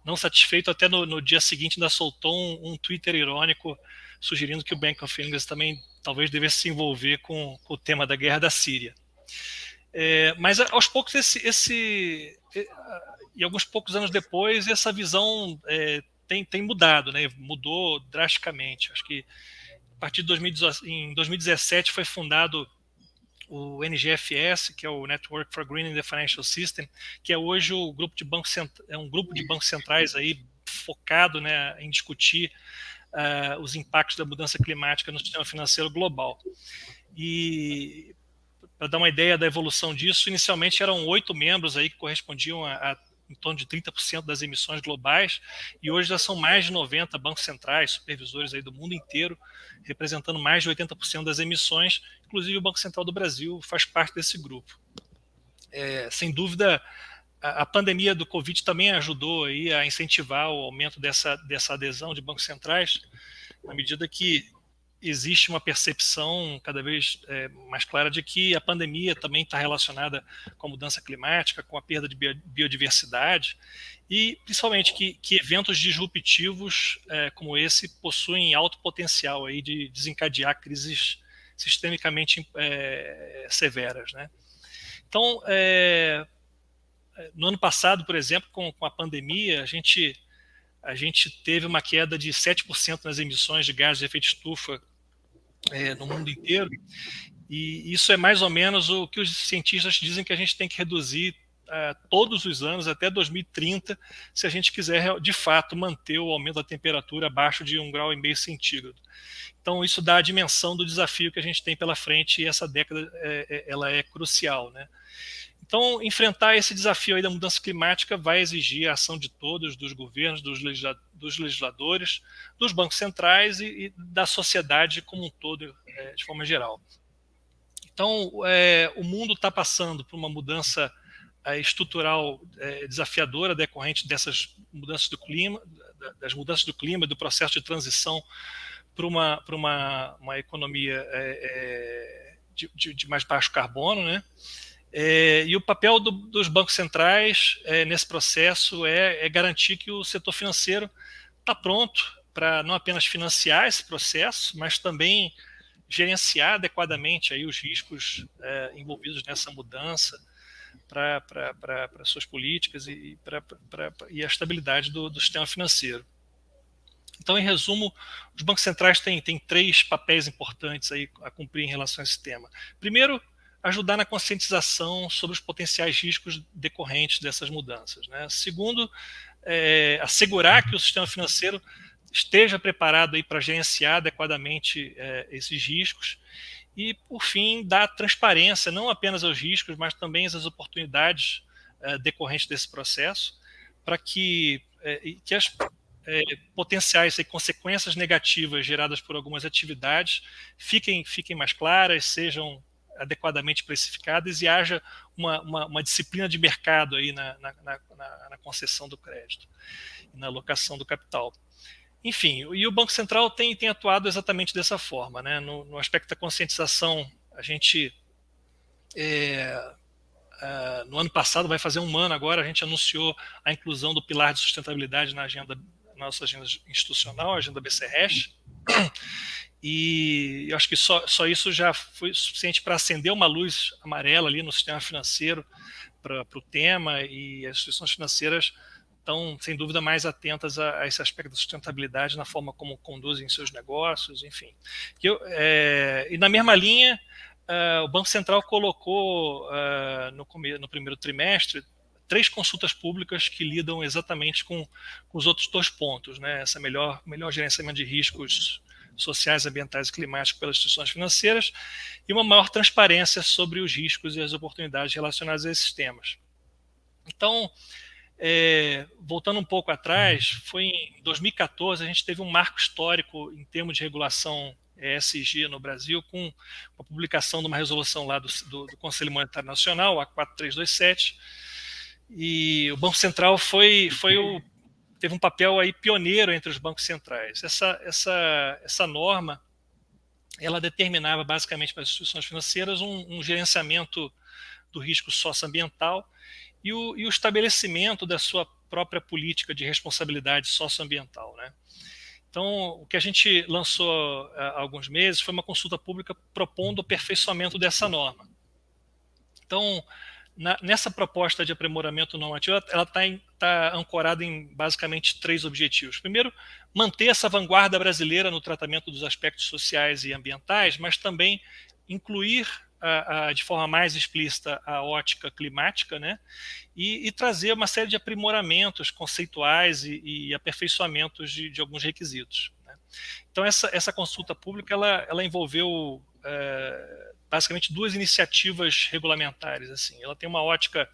Não satisfeito, até no dia seguinte ainda soltou um Twitter irônico sugerindo que o Bank of England também talvez devesse se envolver com o tema da guerra da Síria. Mas aos poucos e alguns poucos anos depois essa visão tem mudado, né? Mudou drasticamente. Acho que a partir de em 2017 foi fundado o NGFS, que é o Network for Greening the Financial System, que é hoje um grupo de bancos centrais aí focado, né, em discutir os impactos da mudança climática no sistema financeiro global. E para dar uma ideia da evolução disso, inicialmente eram 8 membros aí que correspondiam a em torno de 30% das emissões globais, e hoje já são mais de 90 bancos centrais, supervisores aí do mundo inteiro, representando mais de 80% das emissões, inclusive o Banco Central do Brasil faz parte desse grupo. Sem dúvida, a pandemia do Covid também ajudou aí a incentivar o aumento dessa adesão de bancos centrais, na medida que existe uma percepção cada vez mais clara de que a pandemia também está relacionada com a mudança climática, com a perda de biodiversidade e, principalmente, que eventos disruptivos como esse possuem alto potencial aí de desencadear crises sistemicamente severas, né? Então, no ano passado, por exemplo, com a pandemia, a gente teve uma queda de 7% nas emissões de gases de efeito estufa no mundo inteiro, e isso é mais ou menos o que os cientistas dizem que a gente tem que reduzir todos os anos até 2030, se a gente quiser de fato manter o aumento da temperatura abaixo de 1,5 graus centígrado. Então isso dá a dimensão do desafio que a gente tem pela frente, e essa década ela é crucial, né? Então, enfrentar esse desafio aí da mudança climática vai exigir a ação de todos, dos governos, dos legisladores, dos bancos centrais e da sociedade como um todo, de forma geral. Então, o mundo está passando por uma mudança estrutural desafiadora decorrente dessas mudanças do clima, das mudanças do clima, do processo de transição para uma economia de mais baixo carbono, né? E o papel dos bancos centrais nesse processo é garantir que o setor financeiro está pronto para não apenas financiar esse processo, mas também gerenciar adequadamente aí os riscos envolvidos nessa mudança para suas políticas e a estabilidade do sistema financeiro. Então, em resumo, os bancos centrais têm 3 papéis importantes aí a cumprir em relação a esse tema. Primeiro, ajudar na conscientização sobre os potenciais riscos decorrentes dessas mudanças, né? Segundo, assegurar que o sistema financeiro esteja preparado para gerenciar adequadamente esses riscos e, por fim, dar transparência não apenas aos riscos, mas também às oportunidades decorrentes desse processo, para que as potenciais consequências negativas geradas por algumas atividades fiquem mais claras, sejam adequadamente precificadas e haja uma disciplina de mercado aí na concessão do crédito e na alocação do capital. Enfim, e o Banco Central tem atuado exatamente dessa forma, né? No aspecto da conscientização, a gente, no ano passado, vai fazer 1 ano agora, a gente anunciou a inclusão do pilar de sustentabilidade na nossa agenda institucional, a agenda BC-RESH, E eu acho que só isso já foi suficiente para acender uma luz amarela ali no sistema financeiro para o tema, e as instituições financeiras estão, sem dúvida, mais atentas a esse aspecto da sustentabilidade na forma como conduzem seus negócios, enfim. E na mesma linha, o Banco Central colocou no primeiro trimestre 3 consultas públicas que lidam exatamente com os outros 2 pontos, né? Essa melhor gerenciamento de riscos sociais, ambientais e climáticos pelas instituições financeiras e uma maior transparência sobre os riscos e as oportunidades relacionadas a esses temas. Então, voltando um pouco atrás, foi em 2014 a gente teve um marco histórico em termos de regulação ESG no Brasil, com a publicação de uma resolução lá do Conselho Monetário Nacional, a 4327, e o Banco Central teve um papel aí pioneiro entre os bancos centrais. Essa norma, ela determinava basicamente para as instituições financeiras um gerenciamento do risco socioambiental e o estabelecimento da sua própria política de responsabilidade socioambiental, né? Então, o que a gente lançou há alguns meses foi uma consulta pública propondo o aperfeiçoamento dessa norma. Então, nessa proposta de aprimoramento normativo, ela está ancorada em basicamente 3 objetivos. Primeiro, manter essa vanguarda brasileira no tratamento dos aspectos sociais e ambientais, mas também incluir de forma mais explícita a ótica climática, né? E trazer uma série de aprimoramentos conceituais e aperfeiçoamentos de alguns requisitos, né? Então, essa consulta pública ela envolveu basicamente 2 iniciativas regulamentares. Assim. Ela tem uma ótica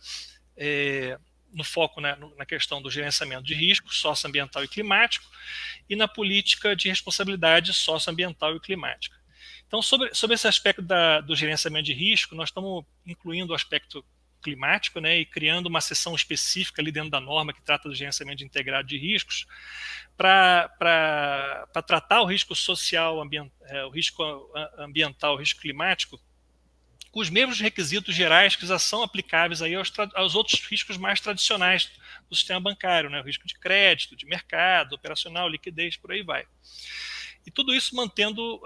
no foco, né, na questão do gerenciamento de risco socioambiental e climático e na política de responsabilidade socioambiental e climática. Então, sobre esse aspecto do gerenciamento de risco, nós estamos incluindo o aspecto climático, né, e criando uma seção específica ali dentro da norma que trata do gerenciamento integrado de riscos para tratar o risco social, o risco ambiental, o risco climático, com os mesmos requisitos gerais que já são aplicáveis aí aos outros riscos mais tradicionais do sistema bancário, né, o risco de crédito, de mercado, operacional, liquidez, por aí vai. E tudo isso mantendo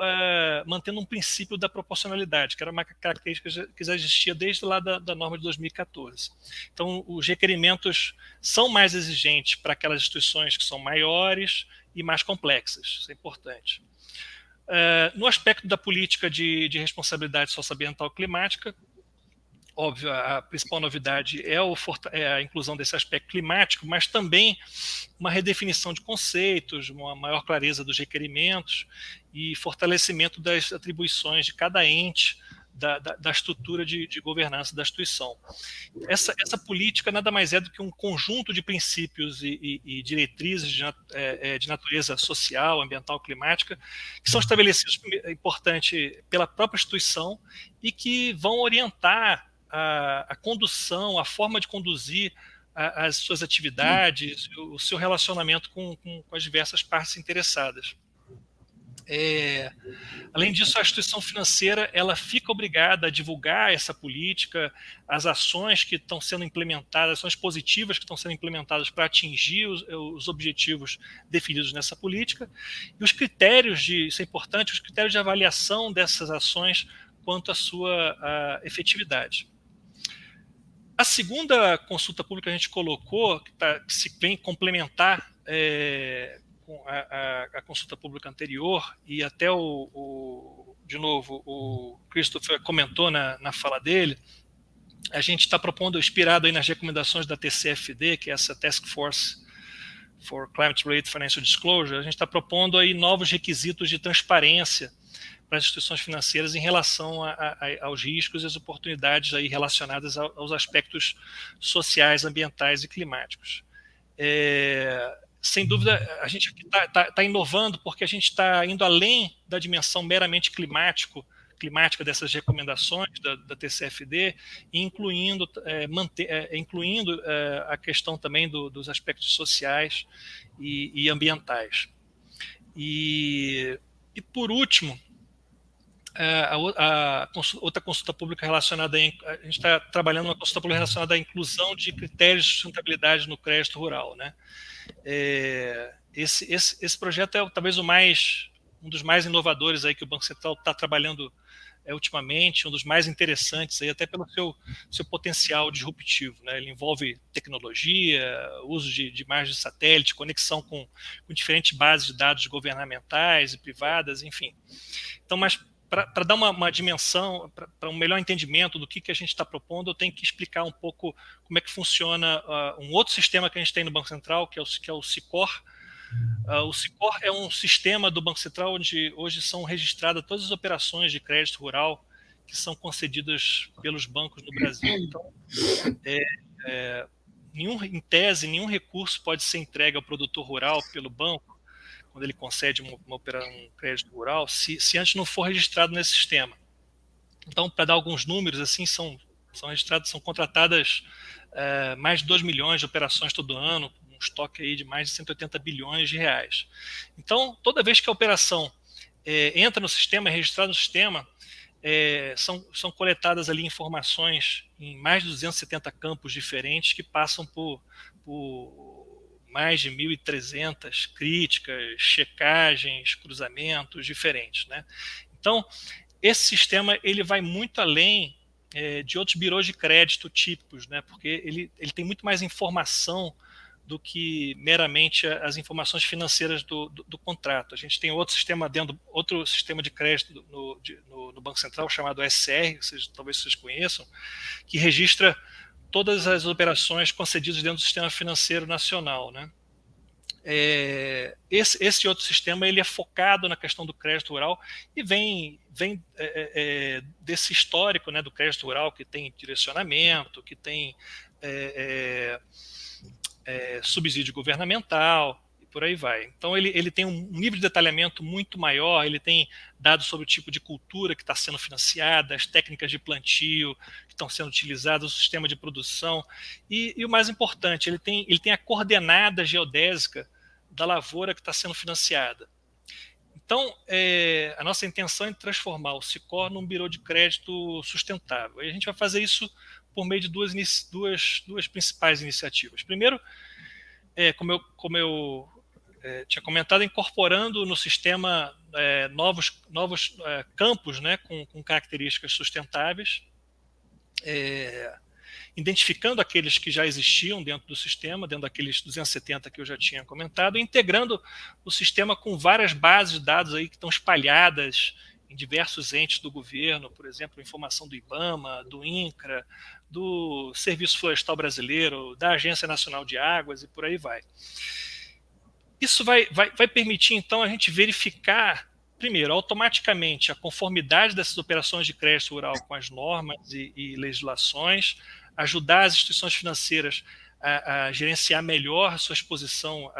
um princípio da proporcionalidade, que era uma característica que já existia desde lá da norma de 2014. Então, os requerimentos são mais exigentes para aquelas instituições que são maiores e mais complexas. Isso é importante. No aspecto da política de responsabilidade socioambiental e climática, óbvio, a principal novidade é a inclusão desse aspecto climático, mas também uma redefinição de conceitos, uma maior clareza dos requerimentos e fortalecimento das atribuições de cada ente da estrutura de governança da instituição. Essa política nada mais é do que um conjunto de princípios e diretrizes de natureza social, ambiental, climática, que são estabelecidos, importante, pela própria instituição e que vão orientar a condução, a forma de conduzir as suas atividades, o seu relacionamento com as diversas partes interessadas. Além disso, a instituição financeira ela fica obrigada a divulgar essa política, as ações que estão sendo implementadas, ações positivas que estão sendo implementadas para atingir os objetivos definidos nessa política, e os critérios isso é importante, os critérios de avaliação dessas ações quanto à sua efetividade. A segunda consulta pública que a gente colocou, que se vem complementar com a consulta pública anterior, e até de novo, o Christopher comentou na fala dele, a gente está propondo, inspirado aí nas recomendações da TCFD, que é essa Task Force for Climate-Related Financial Disclosure, a gente está propondo aí novos requisitos de transparência para as instituições financeiras em relação aos riscos e as oportunidades aí relacionadas aos aspectos sociais, ambientais e climáticos. Sem dúvida, a gente está inovando porque a gente está indo além da dimensão meramente climática dessas recomendações da TCFD, e incluindo a questão também dos aspectos sociais e ambientais. E por último, outra consulta pública relacionada a gente está trabalhando uma consulta pública relacionada à inclusão de critérios de sustentabilidade no crédito rural, né? Esse projeto é talvez o mais dos mais inovadores aí que o Banco Central está trabalhando ultimamente, um dos mais interessantes, aí, até pelo seu potencial disruptivo, né? Ele envolve tecnologia, uso de imagens de satélite, conexão com diferentes bases de dados governamentais e privadas, enfim. Então, mas para dar uma dimensão, para um melhor entendimento do que a gente está propondo, eu tenho que explicar um pouco como é que funciona um outro sistema que a gente tem no Banco Central, que é o SICOR. O SICOR é um sistema do Banco Central onde hoje são registradas todas as operações de crédito rural que são concedidas pelos bancos no Brasil. Então, em tese, nenhum recurso pode ser entregue ao produtor rural pelo banco quando ele concede um crédito rural, se antes não for registrado nesse sistema. Então, para dar alguns números, assim, são contratadas mais de 2 milhões de operações todo ano, um estoque aí de mais de 180 bilhões de reais. Então, toda vez que a operação entra no sistema, é registrada no sistema, são coletadas ali informações em mais de 270 campos diferentes que passam por mais de 1.300 críticas, checagens, cruzamentos diferentes, né? Então, esse sistema ele vai muito além de outros birôs de crédito típicos, né? Porque ele tem muito mais informação do que meramente as informações financeiras do contrato. A gente tem outro sistema de crédito no Banco Central chamado SR, talvez vocês conheçam, que registra todas as operações concedidas dentro do sistema financeiro nacional, né? Esse outro sistema ele é focado na questão do crédito rural e vem desse histórico, né, do crédito rural, que tem direcionamento, que tem subsídio governamental, por aí vai. Então ele tem um nível de detalhamento muito maior, ele tem dados sobre o tipo de cultura que está sendo financiada, as técnicas de plantio que estão sendo utilizadas, o sistema de produção, e o mais importante, ele tem a coordenada geodésica da lavoura que está sendo financiada. Então, a nossa intenção é transformar o SICOR num birô de crédito sustentável. E a gente vai fazer isso por meio de duas principais iniciativas. Primeiro, como eu tinha comentado, incorporando no sistema novos campos, né, com características sustentáveis, identificando aqueles que já existiam dentro do sistema, dentro daqueles 270 que eu já tinha comentado, e integrando o sistema com várias bases de dados aí que estão espalhadas em diversos entes do governo, por exemplo, informação do IBAMA, do INCRA, do Serviço Florestal Brasileiro, da Agência Nacional de Águas e por aí vai. Isso vai permitir, então, a gente verificar, primeiro, automaticamente a conformidade dessas operações de crédito rural com as normas e legislações, ajudar as instituições financeiras a gerenciar melhor a sua exposição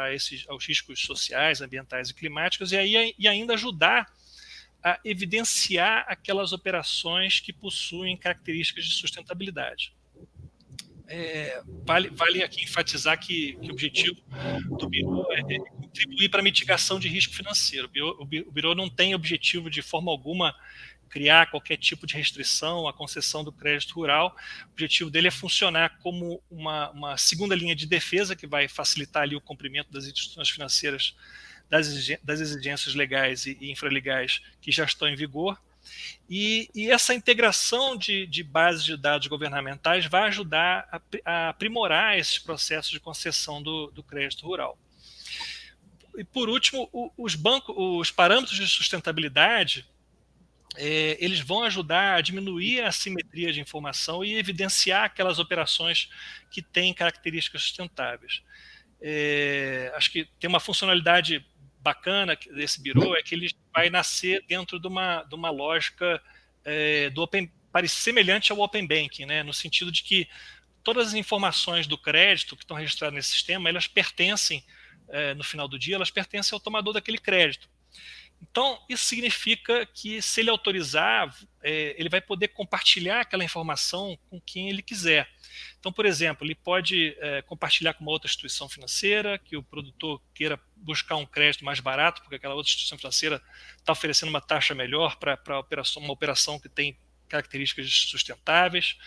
aos riscos sociais, ambientais e climáticos, e ainda ajudar a evidenciar aquelas operações que possuem características de sustentabilidade. Vale aqui enfatizar que o objetivo do Biro é contribuir para a mitigação de risco financeiro. O Biro não tem objetivo de forma alguma criar qualquer tipo de restrição à concessão do crédito rural. O objetivo dele é funcionar como uma segunda linha de defesa que vai facilitar ali o cumprimento das instituições financeiras das exigências legais e infralegais que já estão em vigor. E essa integração de bases de dados governamentais vai ajudar a aprimorar esses processos de concessão do crédito rural. E, por último, os parâmetros de sustentabilidade, eles vão ajudar a diminuir a assimetria de informação e evidenciar aquelas operações que têm características sustentáveis. Acho que tem uma funcionalidade bacana desse birô, é que ele vai nascer dentro de uma lógica semelhante ao Open Banking, né? No sentido de que todas as informações do crédito que estão registradas nesse sistema, elas pertencem, no final do dia, elas pertencem ao tomador daquele crédito. Então, isso significa que, se ele autorizar, ele vai poder compartilhar aquela informação com quem ele quiser. Então, por exemplo, ele pode compartilhar com uma outra instituição financeira, que o produtor queira buscar um crédito mais barato, porque aquela outra instituição financeira está oferecendo uma taxa melhor para uma operação que tem características sustentáveis.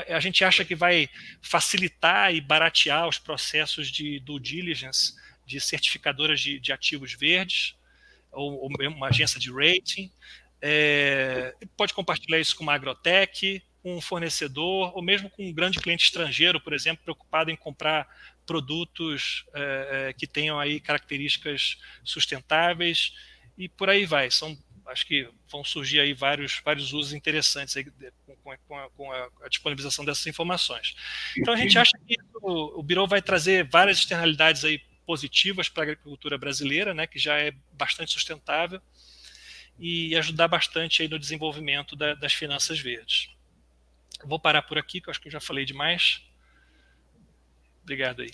A gente acha que vai facilitar e baratear os processos de due diligence de certificadoras de ativos verdes. ou uma agência de rating, pode compartilhar isso com uma agrotech, com um fornecedor, ou mesmo com um grande cliente estrangeiro, por exemplo, preocupado em comprar produtos que tenham aí características sustentáveis, e por aí vai. Acho que vão surgir aí vários usos interessantes aí com a disponibilização dessas informações. Então a gente acha que o Bureau vai trazer várias externalidades aí positivas para a agricultura brasileira, né, que já é bastante sustentável, e ajudar bastante aí no desenvolvimento das finanças verdes. Vou parar por aqui, que eu acho que eu já falei demais. Obrigado aí.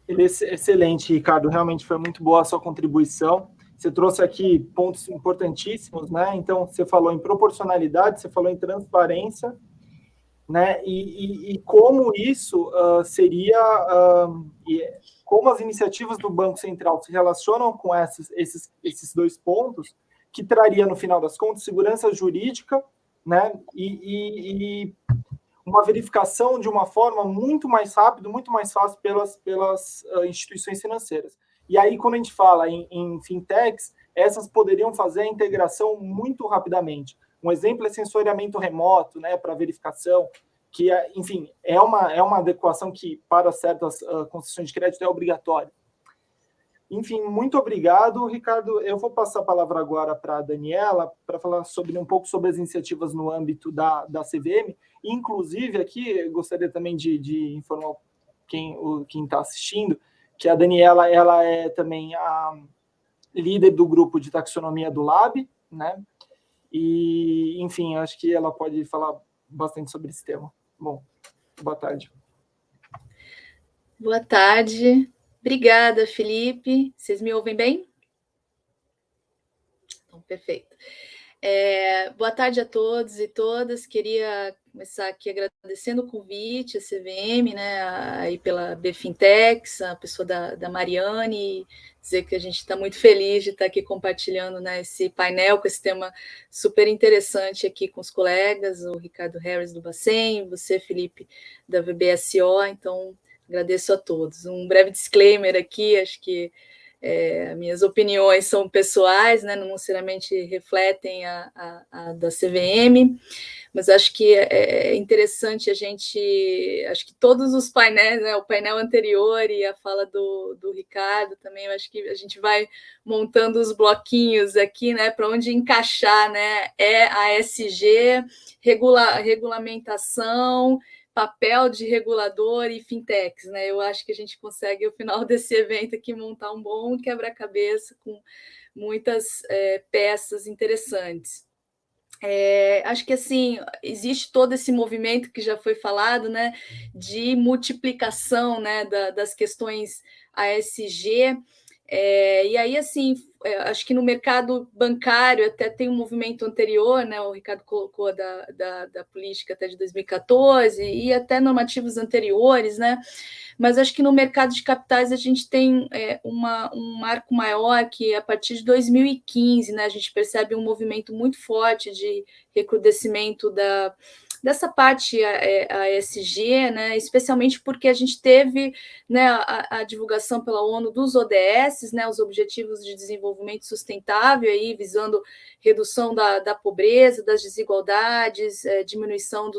Excelente, Ricardo. Realmente foi muito boa a sua contribuição. Você trouxe aqui pontos importantíssimos, né? Então, você falou em proporcionalidade, você falou em transparência, né? E como isso seria... como as iniciativas do Banco Central se relacionam com esses dois pontos, que traria, no final das contas, segurança jurídica, né? E uma verificação de uma forma muito mais rápida, muito mais fácil pelas instituições financeiras. E aí, quando a gente fala em fintechs, essas poderiam fazer a integração muito rapidamente. Um exemplo é sensoriamento remoto, né, para verificação, que, enfim, é uma adequação que, para certas concessões de crédito, é obrigatória. Enfim, muito obrigado, Ricardo. Eu vou passar a palavra agora para a Daniela, para falar um pouco sobre as iniciativas no âmbito da CVM. Inclusive, aqui, gostaria também de informar quem está assistindo, que a Daniela ela é também a líder do grupo de taxonomia do Lab, né? E, enfim, acho que ela pode falar bastante sobre esse tema. Bom, boa tarde. Boa tarde. Obrigada, Felipe. Vocês me ouvem bem? Então, perfeito. Boa tarde a todos e todas. Queria começar aqui agradecendo o convite, a CVM, né, aí pela BFintex, a pessoa da Mariane, dizer que a gente está muito feliz de estar aqui compartilhando, né, esse painel com esse tema super interessante aqui com os colegas, o Ricardo Harris do Bacen, você, Felipe, da VBSO. Então, agradeço a todos. Um breve disclaimer aqui, acho que minhas opiniões são pessoais, né, não necessariamente refletem a da CVM, mas acho que é interessante acho que todos os painéis, né, o painel anterior e a fala do Ricardo também, eu acho que a gente vai montando os bloquinhos aqui, né, para onde encaixar, né, a ESG, regulamentação, papel de regulador e fintechs, né? Eu acho que a gente consegue, ao final desse evento aqui, montar um bom quebra-cabeça com muitas peças interessantes. Acho que, assim, existe todo esse movimento que já foi falado, né, de multiplicação, né, das questões ASG, e aí, assim, acho que no mercado bancário até tem um movimento anterior, né? O Ricardo colocou da política até de 2014 e até normativos anteriores, né? Mas acho que no mercado de capitais a gente tem um marco maior que a partir de 2015, né? A gente percebe um movimento muito forte de recrudescimento dessa parte ESG, né, especialmente porque a gente teve, né, a divulgação pela ONU dos ODS, né, os Objetivos de Desenvolvimento Sustentável, aí, visando redução da pobreza, das desigualdades, diminuição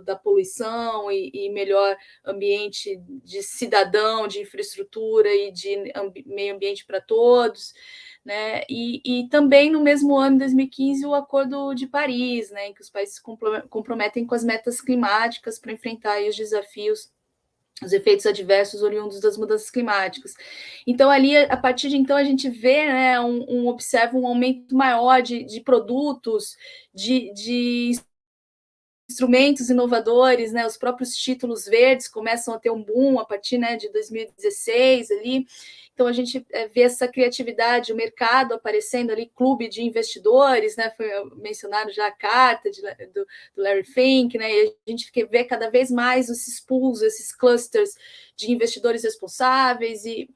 da poluição e melhor ambiente de cidadão, de infraestrutura e de meio ambiente para todos. Né? E também no mesmo ano, 2015, o Acordo de Paris, né, em que os países se comprometem com as metas climáticas para enfrentar aí os desafios, os efeitos adversos oriundos das mudanças climáticas. Então, ali, a partir de então, a gente vê, né, observa um aumento maior de produtos, de instrumentos inovadores, né, os próprios títulos verdes começam a ter um boom a partir, né, de 2016 ali. Então, a gente vê essa criatividade, o mercado aparecendo ali, clube de investidores, né? Foi mencionado já a carta do Larry Fink, né? E a gente vê cada vez mais esses pools, esses clusters de investidores responsáveis, e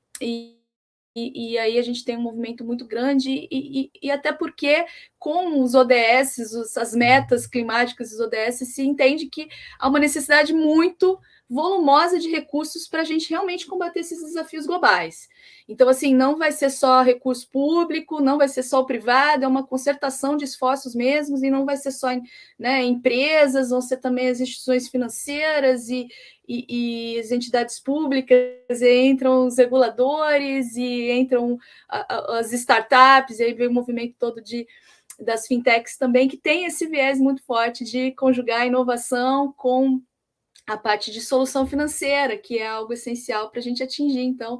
aí a gente tem um movimento muito grande, e até porque com os ODS, as metas climáticas dos ODS, se entende que há uma necessidade muito volumosa de recursos para a gente realmente combater esses desafios globais. Então, assim, não vai ser só recurso público, não vai ser só o privado, é uma concertação de esforços mesmos, e não vai ser só, né, empresas, vão ser também as instituições financeiras e as entidades públicas, e entram os reguladores, e entram as startups, e aí vem o movimento todo das fintechs também, que tem esse viés muito forte de conjugar a inovação com a parte de solução financeira, que é algo essencial para a gente atingir, então,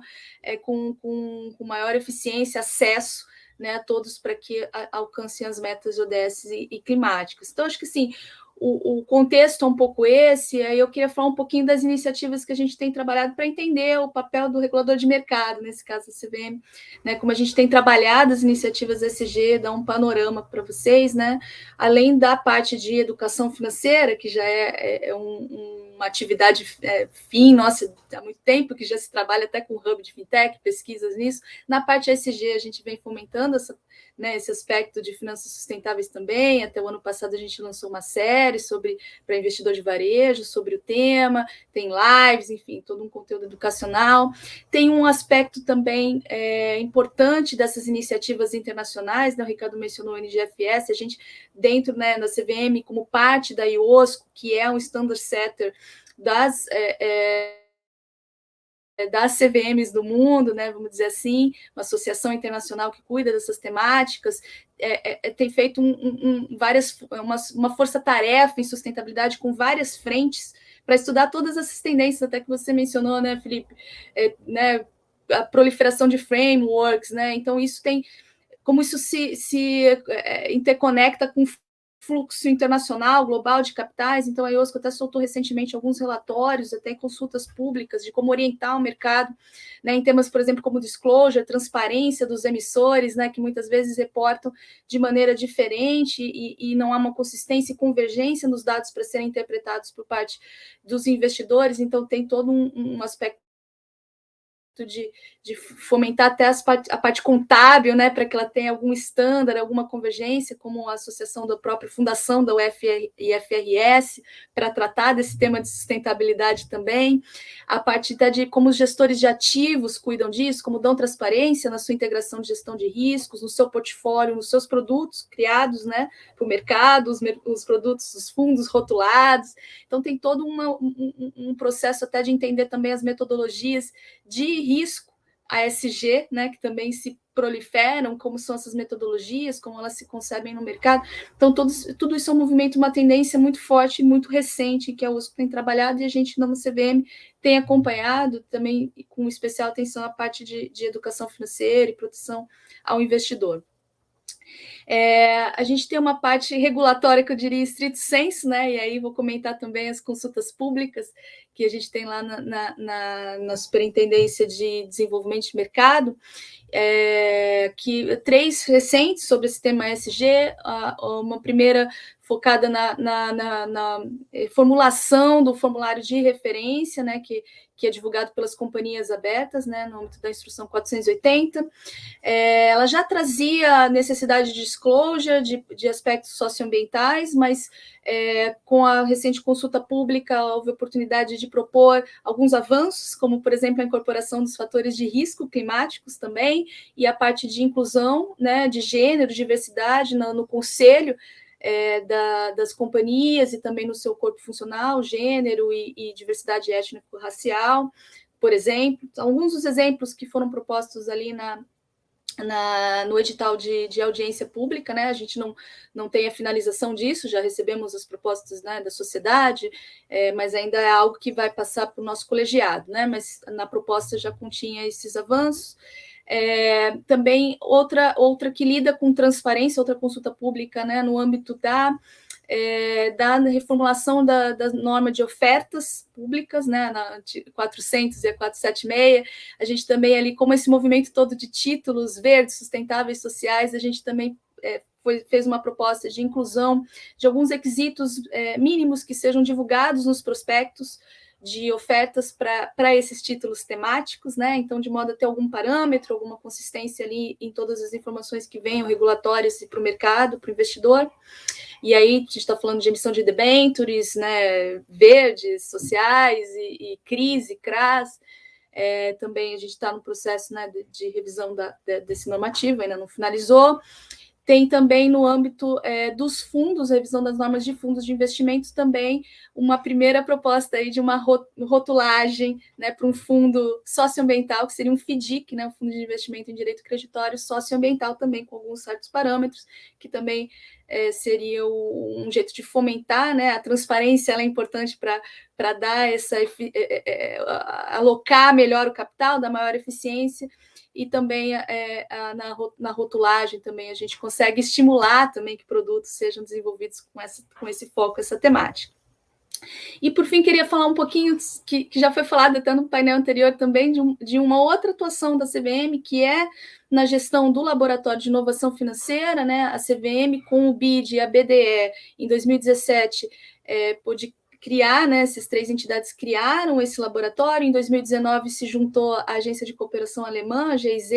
com maior eficiência, acesso, né, a todos para que alcancem as metas ODS e climáticas. Então, acho que, sim, o contexto é um pouco esse, aí eu queria falar um pouquinho das iniciativas que a gente tem trabalhado para entender o papel do regulador de mercado, nesse caso a CVM, né, como a gente tem trabalhado as iniciativas ESG, dar um panorama para vocês, né, além da parte de educação financeira, que já é uma atividade fim, nossa, há muito tempo que já se trabalha até com hub de fintech, pesquisas nisso. Na parte ESG, a gente vem fomentando esse aspecto de finanças sustentáveis também. Até o ano passado a gente lançou uma série para investidor de varejo, sobre o tema, tem lives, enfim, todo um conteúdo educacional. Tem um aspecto também importante dessas iniciativas internacionais, né? O Ricardo mencionou o NGFS, a gente dentro, né, da CVM, como parte da IOSCO, que é um standard setter das CVMs do mundo, né, vamos dizer assim, uma associação internacional que cuida dessas temáticas, tem feito uma força-tarefa em sustentabilidade com várias frentes para estudar todas essas tendências, até que você mencionou, né, Felipe, né, a proliferação de frameworks, né, então isso tem, como isso se interconecta com fluxo internacional, global de capitais. Então, a IOSCO até soltou recentemente alguns relatórios, até consultas públicas, de como orientar o mercado, né, em temas, por exemplo, como disclosure, transparência dos emissores, né, que muitas vezes reportam de maneira diferente e não há uma consistência e convergência nos dados para serem interpretados por parte dos investidores. Então, tem todo um aspecto de fomentar até a parte contábil, né, para que ela tenha algum estándar, alguma convergência, como a associação da própria fundação da UFRS, para tratar desse tema de sustentabilidade também, a parte de como os gestores de ativos cuidam disso, como dão transparência na sua integração de gestão de riscos, no seu portfólio, nos seus produtos criados, né, para o mercado, os produtos, os fundos rotulados. Então, tem todo um processo até de entender também as metodologias de risco ASG, né, que também se proliferam, como são essas metodologias, como elas se concebem no mercado. Então, tudo isso é um movimento, uma tendência muito forte, muito recente, que a USP tem trabalhado, e a gente, na CVM, tem acompanhado também, com especial atenção à parte de educação financeira e proteção ao investidor. A gente tem uma parte regulatória que eu diria estrito sensu, né? E aí vou comentar também as consultas públicas que a gente tem lá na Superintendência de Desenvolvimento de Mercado, que 3 recentes sobre esse tema ESG, uma primeira focada na formulação do formulário de referência, né, que é divulgado pelas companhias abertas, né, no âmbito da Instrução 480. Ela já trazia a necessidade de disclosure de aspectos socioambientais, mas com a recente consulta pública houve oportunidade de propor alguns avanços, como, por exemplo, a incorporação dos fatores de risco climáticos também, e a parte de inclusão, né, de gênero, diversidade no conselho das companhias e também no seu corpo funcional, gênero e diversidade étnico-racial, por exemplo. Alguns dos exemplos que foram propostos ali no edital de audiência pública, né? A gente não tem a finalização disso, já recebemos as propostas, né, da sociedade, mas ainda é algo que vai passar para o nosso colegiado, né? Mas na proposta já continha esses avanços. Também outra que lida com transparência, outra consulta pública, né, no âmbito da reformulação da norma de ofertas públicas, né, na 400 e a 476, a gente também ali, como esse movimento todo de títulos verdes, sustentáveis, sociais, a gente também fez uma proposta de inclusão de alguns requisitos mínimos que sejam divulgados nos prospectos de ofertas para esses títulos temáticos, né? Então, de modo a ter algum parâmetro, alguma consistência ali em todas as informações que venham regulatórias para o mercado, para o investidor. E aí, a gente está falando de emissão de debêntures, né, verdes, sociais e CRIs, CRAS. Também a gente está no processo, né, de revisão desse normativo, ainda não finalizou. Tem também no âmbito dos fundos, revisão das normas de fundos de investimentos, também uma primeira proposta aí de uma rotulagem, né, para um fundo socioambiental, que seria um FDIC, né, um Fundo de Investimento em Direito Creditório Socioambiental, também com alguns certos parâmetros, que também seria um jeito de fomentar, né, a transparência. Ela é importante para dar alocar melhor o capital, dar maior eficiência. E também na rotulagem também a gente consegue estimular também que produtos sejam desenvolvidos com esse foco, essa temática. E, por fim, queria falar um pouquinho, que já foi falado até no painel anterior também, de uma outra atuação da CVM, que é na gestão do Laboratório de Inovação Financeira, né? A CVM, com o BID e a BDE, em 2017, pôde criar, né, essas 3 entidades criaram esse laboratório. Em 2019 se juntou a Agência de Cooperação Alemã, a GIZ,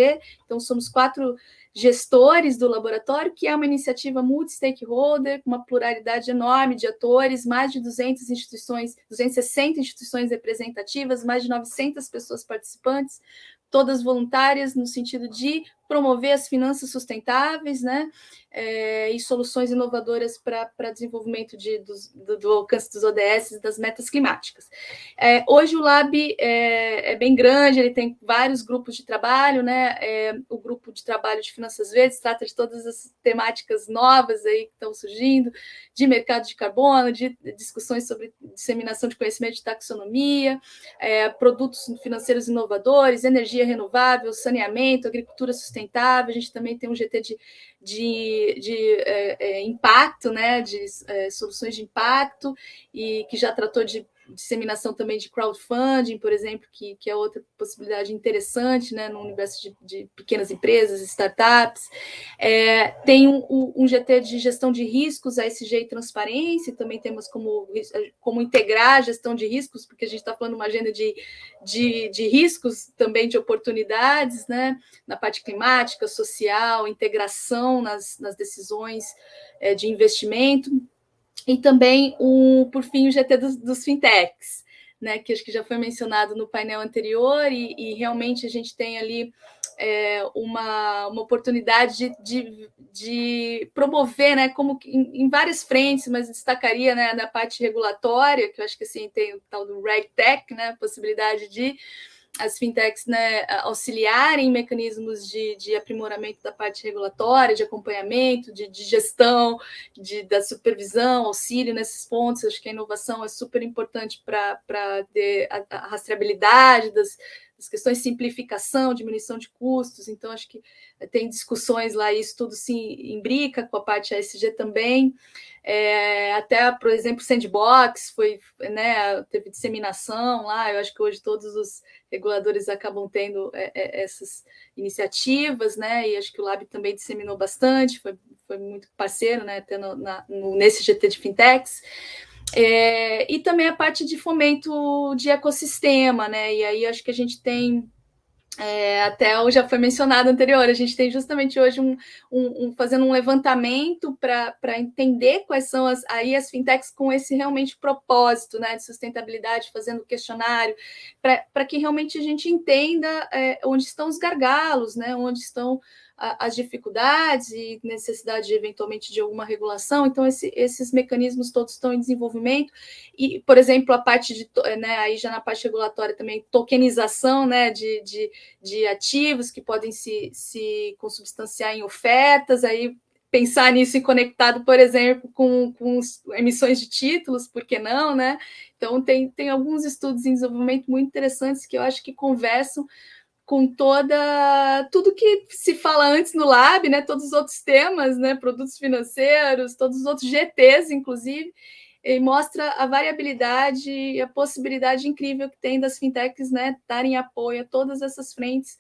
então somos 4 gestores do laboratório, que é uma iniciativa multi-stakeholder, com uma pluralidade enorme de atores, mais de 260 instituições representativas, mais de 900 pessoas participantes, todas voluntárias, no sentido de promover as finanças sustentáveis, né, e soluções inovadoras para desenvolvimento do alcance dos ODS, das metas climáticas. Hoje o Lab é bem grande, ele tem vários grupos de trabalho, né, o grupo de trabalho de finanças verdes trata de todas as temáticas novas aí que estão surgindo, de mercado de carbono, de discussões sobre disseminação de conhecimento de taxonomia, produtos financeiros inovadores, energia renovável, saneamento, agricultura sustentável. A gente também tem um GT de impacto, né, de soluções de impacto, e que já tratou de disseminação também de crowdfunding, por exemplo, que é outra possibilidade interessante, né, no universo de pequenas empresas, startups. Tem um GT de gestão de riscos, a ESG e transparência, e também temos como integrar a gestão de riscos, porque a gente está falando de uma agenda de riscos, também de oportunidades, né, na parte climática, social, integração nas decisões de investimento. E também, por fim, o GT dos fintechs, né, que acho que já foi mencionado no painel anterior, e realmente a gente tem ali uma oportunidade de promover, né, como em várias frentes, mas destacaria, né, na parte regulatória, que eu acho que assim, tem o tal do RegTech, né, a possibilidade de as fintechs, né, auxiliarem mecanismos de aprimoramento da parte regulatória, de acompanhamento, de gestão, da supervisão, auxílio nesses pontos. Acho que a inovação é super importante para ter a rastreabilidade das questões de simplificação, diminuição de custos. Então, acho que tem discussões lá, e isso tudo se imbrica com a parte ASG também. Até, por exemplo, Sandbox teve disseminação lá. Eu acho que hoje todos os reguladores acabam tendo essas iniciativas, né? E acho que o Lab também disseminou bastante, foi muito parceiro, né, até nesse GT de fintechs. E também a parte de fomento de ecossistema, né? E aí acho que a gente tem, até já foi mencionado anterior, a gente tem justamente hoje fazendo um levantamento para entender quais são as fintechs com esse realmente propósito, né, de sustentabilidade, fazendo questionário, para que realmente a gente entenda onde estão os gargalos, né, onde estão as dificuldades e necessidade, eventualmente, de alguma regulação. Então, esses mecanismos todos estão em desenvolvimento. E, por exemplo, a parte aí já na parte regulatória também, tokenização, né, de ativos que podem se consubstanciar em ofertas, aí pensar nisso e conectado, por exemplo, com emissões de títulos, por que não, né? Então, tem alguns estudos em desenvolvimento muito interessantes que eu acho que conversam com tudo que se fala antes no Lab, né, todos os outros temas, né, produtos financeiros, todos os outros GTs, inclusive, e mostra a variabilidade e a possibilidade incrível que tem das fintechs, né, darem apoio a todas essas frentes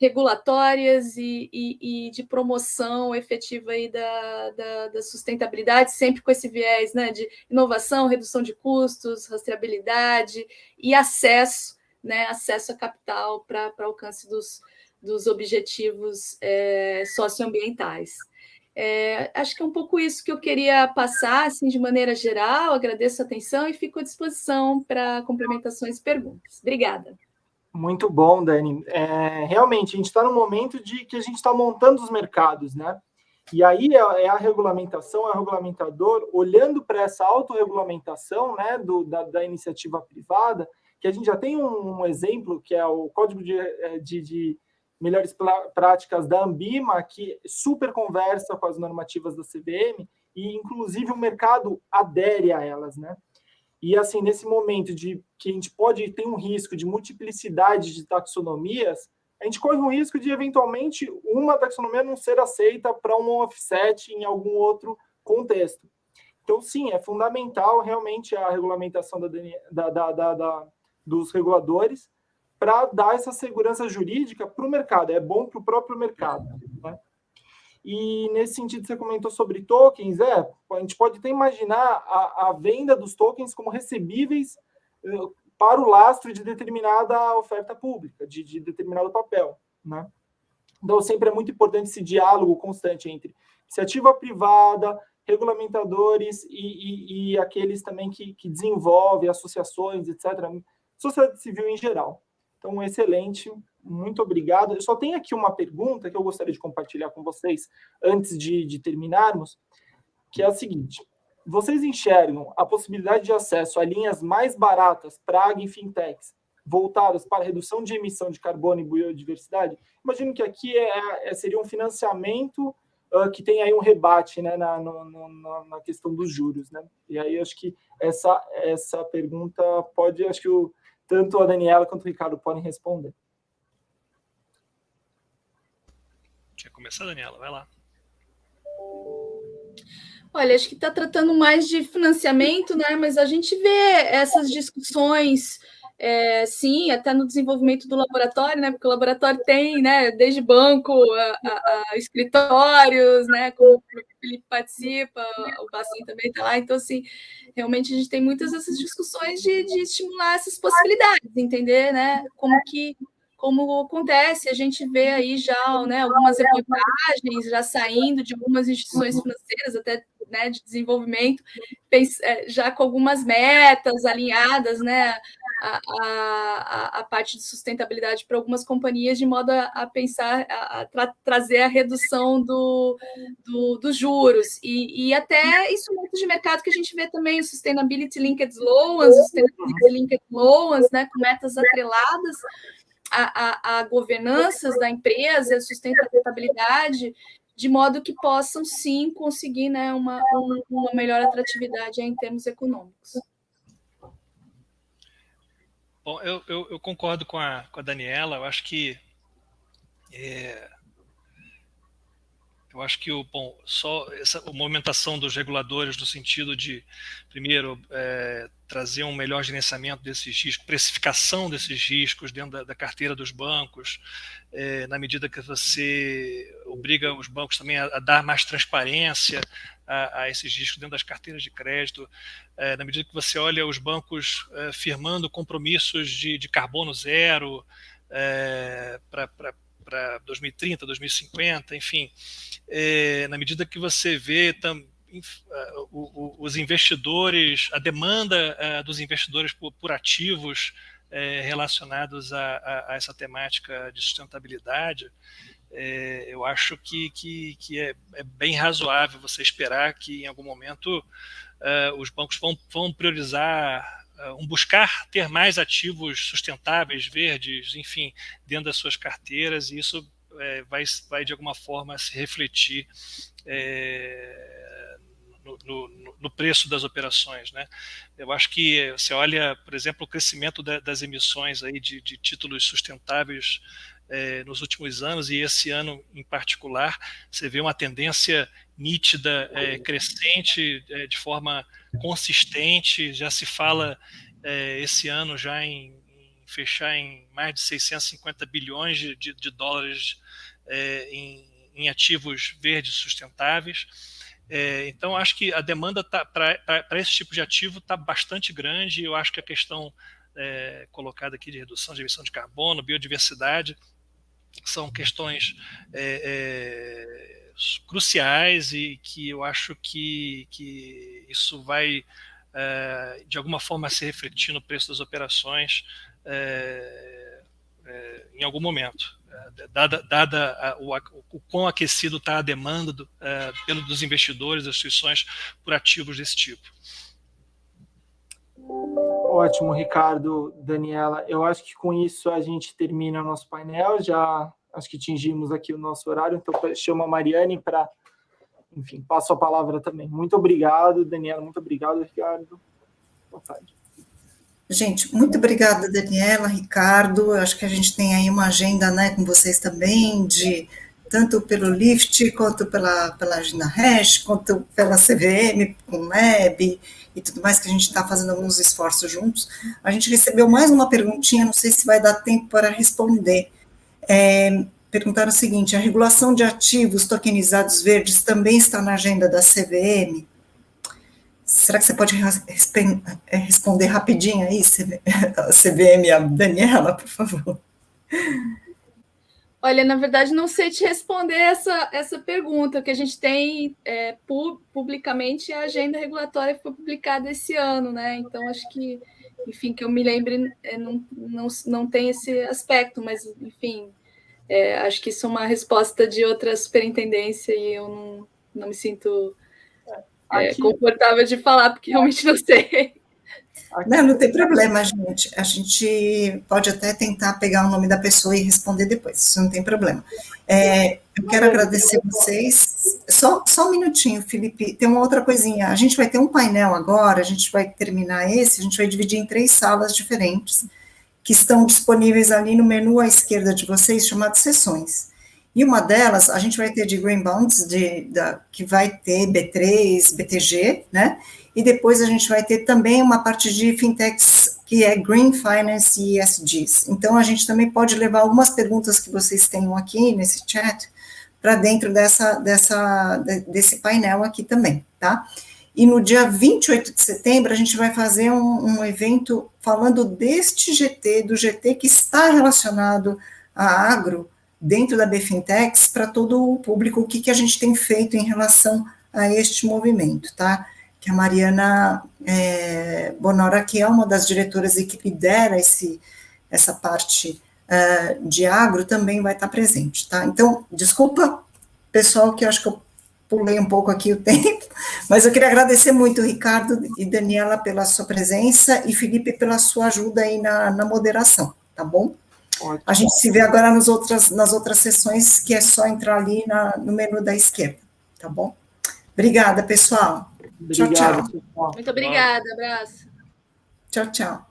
regulatórias e de promoção efetiva aí da sustentabilidade, sempre com esse viés, né, de inovação, redução de custos, rastreabilidade e acesso, né, acesso a capital para alcance dos objetivos socioambientais. Acho que é um pouco isso que eu queria passar, assim, de maneira geral. Agradeço a atenção e fico à disposição para complementações e perguntas. Obrigada. Muito bom, Dani. Realmente, a gente está no momento de que a gente está montando os mercados, né? E aí é a regulamentação, é o regulamentador, olhando para essa autorregulamentação, né, da iniciativa privada, que a gente já tem um exemplo, que é o Código de Melhores Práticas da Ambima, que super conversa com as normativas da CVM, e inclusive o mercado adere a elas, né? E, assim, nesse momento que a gente pode ter um risco de multiplicidade de taxonomias, a gente corre um risco de, eventualmente, uma taxonomia não ser aceita para um offset em algum outro contexto. Então, sim, é fundamental, realmente, a regulamentação dos reguladores para dar essa segurança jurídica para o mercado. É bom para o próprio mercado, né? E, nesse sentido, você comentou sobre tokens. A gente pode até imaginar a venda dos tokens como recebíveis para o lastro de determinada oferta pública, de determinado papel, né? Então, sempre é muito importante esse diálogo constante entre iniciativa privada, regulamentadores e aqueles também que desenvolvem associações, etc., sociedade civil em geral. Então, excelente. Muito obrigado. Eu só tenho aqui uma pergunta que eu gostaria de compartilhar com vocês antes de terminarmos, que é a seguinte: vocês enxergam a possibilidade de acesso a linhas mais baratas para agri fintechs voltadas para a redução de emissão de carbono e biodiversidade? Imagino que aqui seria um financiamento que tem aí um rebate, né, na questão dos juros, né? E aí acho que essa pergunta pode, acho que tanto a Daniela quanto o Ricardo podem responder. Quer começar, Daniela? Vai lá. Olha, acho que está tratando mais de financiamento, né? Mas a gente vê essas discussões, sim, até no desenvolvimento do laboratório, né? Porque o laboratório tem, né, desde banco a escritórios, né? Como o Felipe participa, o Bacin também está lá. Então, assim, realmente a gente tem muitas dessas discussões de estimular essas possibilidades, entender, né? Como acontece, a gente vê aí já, né, algumas reportagens já saindo de algumas instituições financeiras, até, né, de desenvolvimento, já com algumas metas alinhadas, né, a parte de sustentabilidade para algumas companhias, de modo a pensar, trazer a redução dos juros. E até instrumentos de mercado que a gente vê também, o Sustainability Linked Loans, né, com metas atreladas a governanças da empresa, a sustentabilidade, de modo que possam, sim, conseguir, né, uma melhor atratividade em termos econômicos. Bom, eu concordo com a Daniela. Eu acho que só essa movimentação dos reguladores no sentido de, primeiro, trazer um melhor gerenciamento desses riscos, precificação desses riscos dentro da carteira dos bancos, na medida que você obriga os bancos também a dar mais transparência a esses riscos dentro das carteiras de crédito, na medida que você olha os bancos firmando compromissos de carbono zero para 2030, 2050, enfim, na medida que você vê os investidores, a demanda dos investidores por ativos relacionados a essa temática de sustentabilidade, eu acho que é bem razoável você esperar que em algum momento os bancos vão priorizar, buscar ter mais ativos sustentáveis, verdes, enfim, dentro das suas carteiras, e isso vai de alguma forma se refletir no preço das operações, né? Eu acho que você olha, por exemplo, o crescimento das emissões aí de títulos sustentáveis nos últimos anos, e esse ano em particular, você vê uma tendência nítida, crescente, de forma consistente. Já se fala esse ano já em fechar em mais de 650 bilhões de dólares em ativos verdes sustentáveis. Então, acho que a demanda para esse tipo de ativo está bastante grande. Eu acho que a questão colocada aqui de redução de emissão de carbono, biodiversidade, são questões cruciais e que eu acho que isso vai, de alguma forma, se refletir no preço das operações em algum momento, dada o quão aquecido está a demanda dos investidores, das instituições, por ativos desse tipo. Ótimo, Ricardo, Daniela. Eu acho que com isso a gente termina o nosso painel. Já acho que atingimos aqui o nosso horário, então chamo a Mariane para, enfim, passo a palavra também. Muito obrigado, Daniela. Muito obrigado, Ricardo. Boa tarde. Gente, muito obrigada, Daniela, Ricardo. Eu acho que a gente tem aí uma agenda, né, com vocês também, tanto pelo Lift, quanto pela Agenda Hash, quanto pela CVM, com o Lab e tudo mais, que a gente está fazendo alguns esforços juntos. A gente recebeu mais uma perguntinha, não sei se vai dar tempo para responder. Perguntaram o seguinte: a regulação de ativos tokenizados verdes também está na agenda da CVM? Será que você pode responder rapidinho aí, CVM, a Daniela, por favor? Olha, na verdade, não sei te responder essa pergunta. O que a gente tem publicamente, a agenda regulatória foi publicada esse ano, né? Então, acho que, enfim, que eu me lembre, não tem esse aspecto, mas, enfim, acho que isso é uma resposta de outra superintendência e eu não me sinto confortável de falar, porque realmente não sei. Não tem problema, gente. A gente pode até tentar pegar o nome da pessoa e responder depois, isso não tem problema. Eu quero agradecer vocês. Só um minutinho, Felipe, tem uma outra coisinha. A gente vai ter um painel agora, a gente vai terminar a gente vai dividir em 3 salas diferentes, que estão disponíveis ali no menu à esquerda de vocês, chamado Sessões. E uma delas, a gente vai ter de Green Bonds, que vai ter B3, BTG, né? E depois a gente vai ter também uma parte de fintechs, que é Green Finance e ESGs. Então, a gente também pode levar algumas perguntas que vocês tenham aqui nesse chat para dentro desse painel aqui também, tá? E no dia 28 de setembro, a gente vai fazer um evento falando deste GT, do GT que está relacionado a agro, dentro da BFintex, para todo o público, o que a gente tem feito em relação a este movimento, tá? Que a Mariana Bonora, que é uma das diretoras e que lidera essa parte de agro, também vai estar presente, tá? Então, desculpa, pessoal, que eu acho que eu pulei um pouco aqui o tempo, mas eu queria agradecer muito, Ricardo e Daniela, pela sua presença, e Felipe, pela sua ajuda aí na moderação, tá bom? Ótimo. A gente se vê agora nas outras sessões, que é só entrar ali no menu da esquerda, tá bom? Obrigada, pessoal. Obrigado, tchau. Pessoal. Muito obrigada, abraço. Tchau, tchau.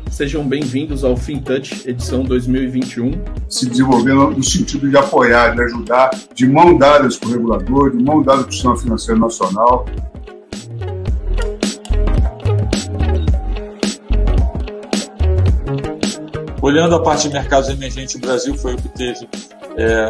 Sejam bem-vindos ao FinTouch, edição 2021. Se desenvolvendo no sentido de apoiar, de ajudar, de mão dadas com o regulador, de mão dadas com o Sistema Financeiro Nacional. Olhando a parte de mercados emergentes, o Brasil foi o que teve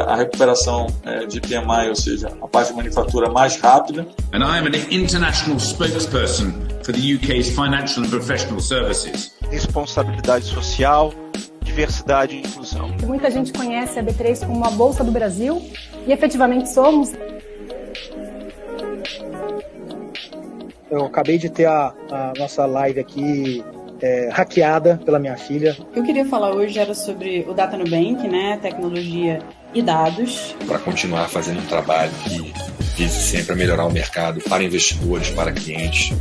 a recuperação de PMI, ou seja, a parte de manufatura mais rápida. And I am an international spokesperson for the UK's financial and professional services. Responsabilidade social, diversidade e inclusão. Muita gente conhece a B3 como a Bolsa do Brasil, e efetivamente somos. Eu acabei de ter a nossa live aqui hackeada pela minha filha. O que eu queria falar hoje era sobre o Data Nubank, né, tecnologia e dados. Para continuar fazendo um trabalho que vise sempre a melhorar o mercado para investidores, para clientes.